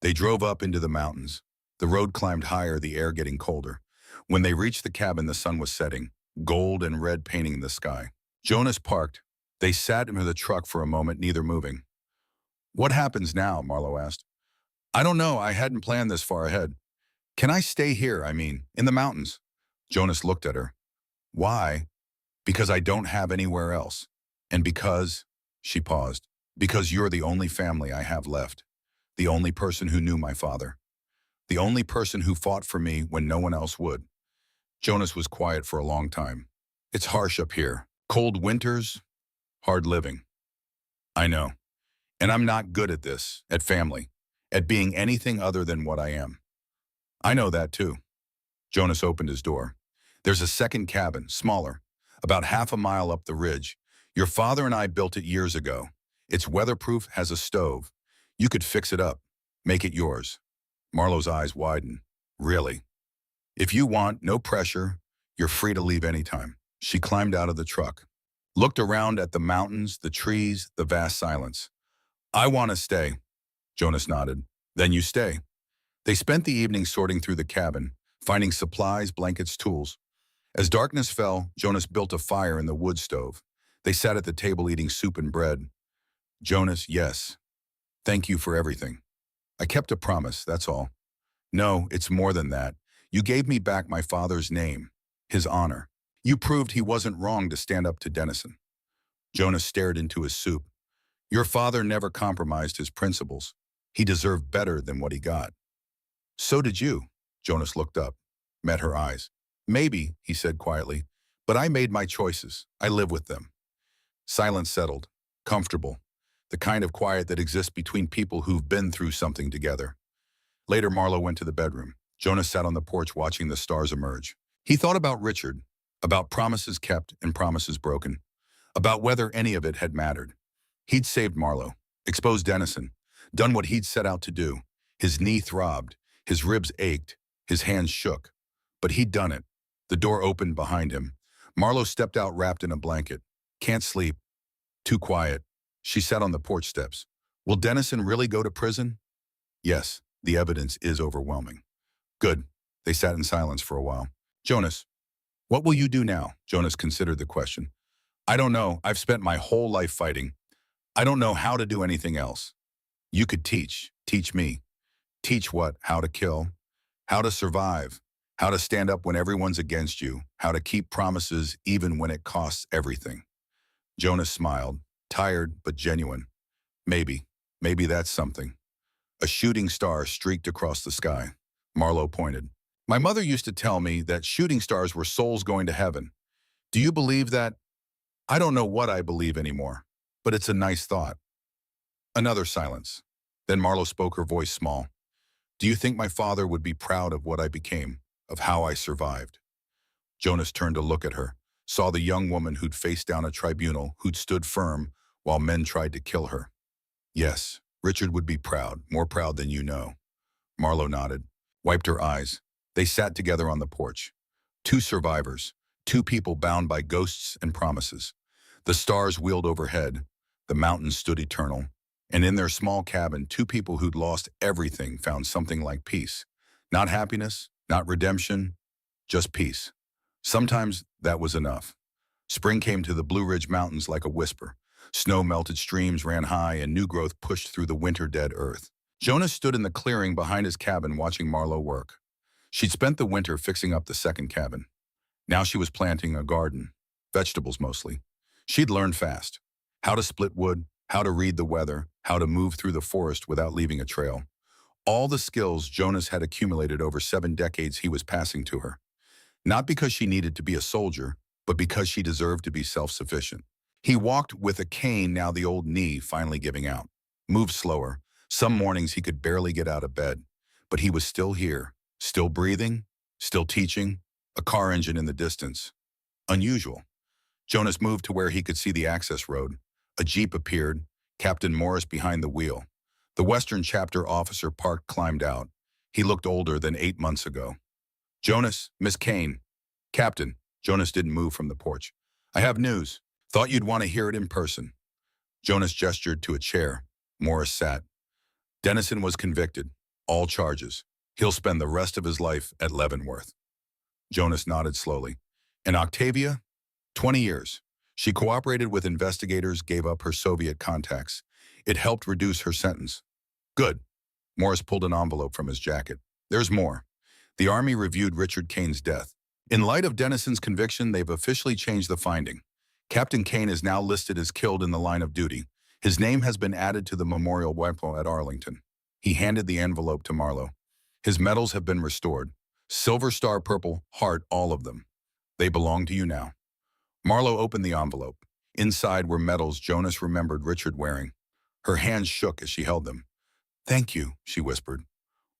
They drove up into the mountains. The road climbed higher, the air getting colder. When they reached the cabin, the sun was setting, gold and red painting the sky. Jonas parked. They sat in the truck for a moment, neither moving. What happens now? Marlowe asked. I don't know. I hadn't planned this far ahead. Can I stay here, in the mountains? Jonas looked at her. Why? Because I don't have anywhere else. And because, she paused, because you're the only family I have left. The only person who knew my father. The only person who fought for me when no one else would. Jonas was quiet for a long time. It's harsh up here. Cold winters, hard living. I know. And I'm not good at this, at family, at being anything other than what I am. I know that too. Jonas opened his door. There's a second cabin, smaller, about half a mile up the ridge. Your father and I built it years ago. It's weatherproof, has a stove. You could fix it up, make it yours. Marlowe's eyes widened. Really? If you want, no pressure, you're free to leave anytime. She climbed out of the truck, looked around at the mountains, the trees, the vast silence. I want to stay. Jonas nodded. Then you stay. They spent the evening sorting through the cabin, finding supplies, blankets, tools. As darkness fell, Jonas built a fire in the wood stove. They sat at the table eating soup and bread. Jonas, yes. Thank you for everything. I kept a promise, that's all. No, it's more than that. You gave me back my father's name, his honor. You proved he wasn't wrong to stand up to Dennison. Jonas stared into his soup. Your father never compromised his principles. He deserved better than what he got. So did you. Jonas looked up, met her eyes. Maybe, he said quietly, but I made my choices. I live with them. Silence settled, comfortable, the kind of quiet that exists between people who've been through something together. Later, Marlowe went to the bedroom. Jonas sat on the porch watching the stars emerge. He thought about Richard, about promises kept and promises broken, about whether any of it had mattered. He'd saved Marlowe, exposed Dennison, done what he'd set out to do. His knee throbbed, his ribs ached, his hands shook. But he'd done it. The door opened behind him. Marlowe stepped out wrapped in a blanket. Can't sleep. Too quiet. She sat on the porch steps. Will Dennison really go to prison? Yes, the evidence is overwhelming. Good. They sat in silence for a while. Jonas, what will you do now? Jonas considered the question. I don't know. I've spent my whole life fighting. I don't know how to do anything else. You could teach. Teach me. Teach what? How to kill. How to survive. How to stand up when everyone's against you. How to keep promises even when it costs everything. Jonas smiled, tired but genuine. Maybe. Maybe that's something. A shooting star streaked across the sky. Marlowe pointed. My mother used to tell me that shooting stars were souls going to heaven. Do you believe that? I don't know what I believe anymore, but it's a nice thought. Another silence. Then Marlowe spoke, her voice small. Do you think my father would be proud of what I became, of how I survived? Jonas turned to look at her, saw the young woman who'd faced down a tribunal, who'd stood firm while men tried to kill her. Yes, Richard would be proud, more proud than you know. Marlowe nodded, wiped her eyes. They sat together on the porch. Two survivors, two people bound by ghosts and promises. The stars wheeled overhead. The mountains stood eternal. And in their small cabin, two people who'd lost everything found something like peace. Not happiness, not redemption, just peace. Sometimes that was enough. Spring came to the Blue Ridge Mountains like a whisper. Snow-melted streams ran high and new growth pushed through the winter-dead earth. Jonas stood in the clearing behind his cabin watching Marlo work. She'd spent the winter fixing up the second cabin. Now she was planting a garden, vegetables mostly. She'd learned fast. How to split wood, how to read the weather, how to move through the forest without leaving a trail. All the skills Jonas had accumulated over 7 decades he was passing to her. Not because she needed to be a soldier, but because she deserved to be self-sufficient. He walked with a cane, now the old knee finally giving out. Moved slower. Some mornings he could barely get out of bed. But he was still here, still breathing, still teaching, a car engine in the distance. Unusual. Jonas moved to where he could see the access road. A jeep appeared, Captain Morris behind the wheel. The Western Chapter officer Park climbed out. He looked older than 8 months ago. "Jonas, Miss Kane." "Captain." Jonas didn't move from the porch. "I have news. Thought you'd want to hear it in person." Jonas gestured to a chair. Morris sat. "Dennison was convicted. All charges. He'll spend the rest of his life at Leavenworth." Jonas nodded slowly. "And Octavia?" 20 years. She cooperated with investigators, gave up her Soviet contacts. It helped reduce her sentence. "Good." Morris pulled an envelope from his jacket. "There's more." The Army reviewed Richard Kane's death. In light of Dennison's conviction, they've officially changed the finding. Captain Kane is now listed as killed in the line of duty. His name has been added to the memorial wipe at Arlington. He handed the envelope to Marlo. "His medals have been restored. Silver Star, Purple Heart, all of them. They belong to you now." Marlo opened the envelope. Inside were medals Jonas remembered Richard wearing. Her hands shook as she held them. "Thank you," she whispered.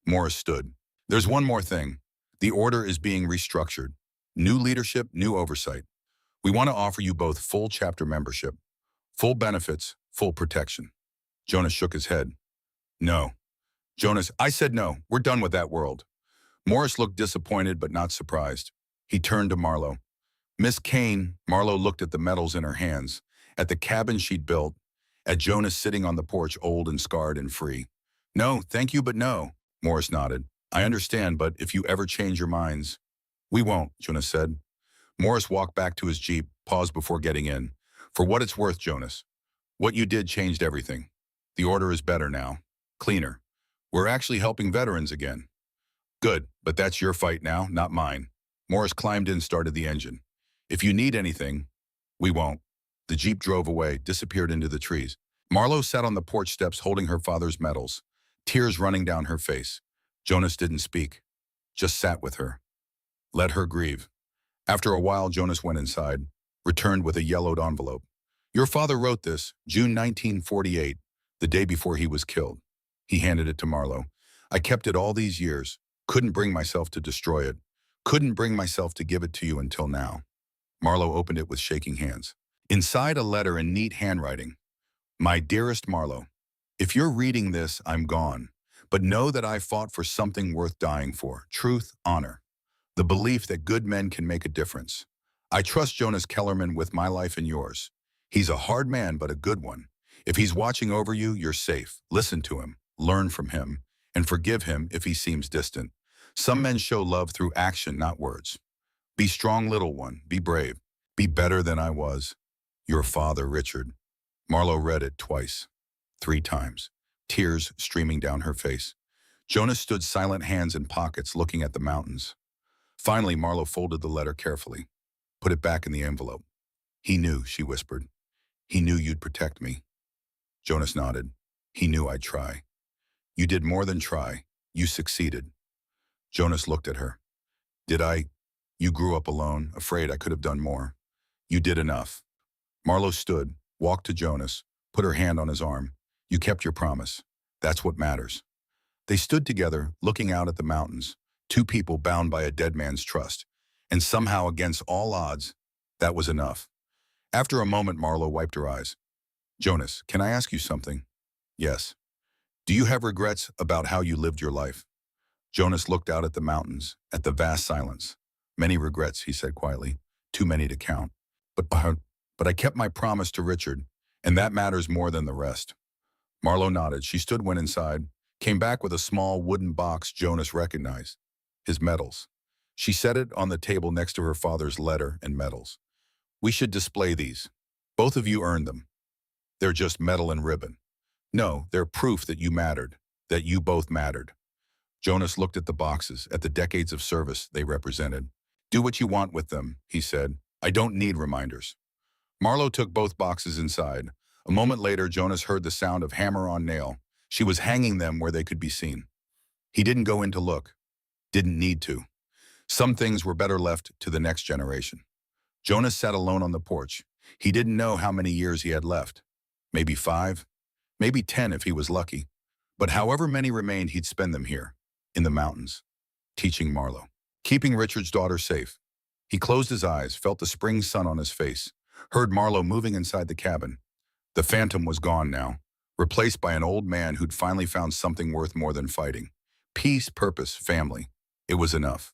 Morris stood. "There's one more thing. The order is being restructured. New leadership, new oversight. We want to offer you both full chapter membership, full benefits, full protection." Jonas shook his head. "No." "Jonas, I said no. We're done with that world." Morris looked disappointed but not surprised. He turned to Marlo. "Miss Kane." Marlo looked at the medals in her hands, at the cabin she'd built, at Jonas sitting on the porch, old and scarred and free. "No, thank you, but no." Morris nodded. "I understand, but if you ever change your minds—" "We won't," Jonas said. Morris walked back to his jeep, paused before getting in. "For what it's worth, Jonas, what you did changed everything. The order is better now, cleaner. We're actually helping veterans again." "Good, but that's your fight now, not mine." Morris climbed in, started the engine. "If you need anything—" "We won't." The jeep drove away, disappeared into the trees. Marlo sat on the porch steps holding her father's medals, tears running down her face. Jonas didn't speak, just sat with her. Let her grieve. After a while, Jonas went inside, returned with a yellowed envelope. "Your father wrote this, June 1948, the day before he was killed." He handed it to Marlo. "I kept it all these years, couldn't bring myself to destroy it, couldn't bring myself to give it to you until now." Marlo opened it with shaking hands. Inside, a letter in neat handwriting. "My dearest Marlo, if you're reading this, I'm gone. But know that I fought for something worth dying for. Truth, honor. The belief that good men can make a difference. I trust Jonas Kellerman with my life and yours. He's a hard man, but a good one. If he's watching over you, you're safe. Listen to him, learn from him, and forgive him if he seems distant. Some men show love through action, not words. Be strong, little one. Be brave. Be better than I was. Your father, Richard." Marlo read it twice, 3 times, tears streaming down her face. Jonas stood silent, hands in pockets, looking at the mountains. Finally, Marlo folded the letter carefully, put it back in the envelope. "He knew," she whispered. "He knew you'd protect me." Jonas nodded. "He knew I'd try." "You did more than try. You succeeded." Jonas looked at her. "Did I? You grew up alone, afraid I could have done more. You did enough." Marlo stood, walked to Jonas, put her hand on his arm. "You kept your promise. That's what matters." They stood together, looking out at the mountains, 2 people bound by a dead man's trust. And somehow, against all odds, that was enough. After a moment, Marlo wiped her eyes. "Jonas, can I ask you something?" "Yes." "Do you have regrets about how you lived your life?" Jonas looked out at the mountains, at the vast silence. "Many regrets," he said quietly. "Too many to count. But but I kept my promise to Richard, and that matters more than the rest. Marlo nodded. She went inside, came back with a small wooden box Jonas recognized. His medals. She set it on the table next to her father's letter and medals. We should display these. Both of you earned them. They're just metal and ribbon. No, they're proof that you mattered, that you both mattered. Jonas looked at the boxes, at the decades of service they represented. Do what you want with them, he said. I don't need reminders. Marlo took both boxes inside. A moment later, Jonas heard the sound of hammer on nail. She was hanging them where they could be seen. He didn't go in to look. Didn't need to. Some things were better left to the next generation. Jonas sat alone on the porch. He didn't know how many years he had left. Maybe 5, maybe 10 if he was lucky. But however many remained, he'd spend them here, in the mountains, teaching Marlo, keeping Richard's daughter safe. He closed his eyes, felt the spring sun on his face, heard Marlo moving inside the cabin. The phantom was gone now, replaced by an old man who'd finally found something worth more than fighting. Peace, purpose, family. It was enough.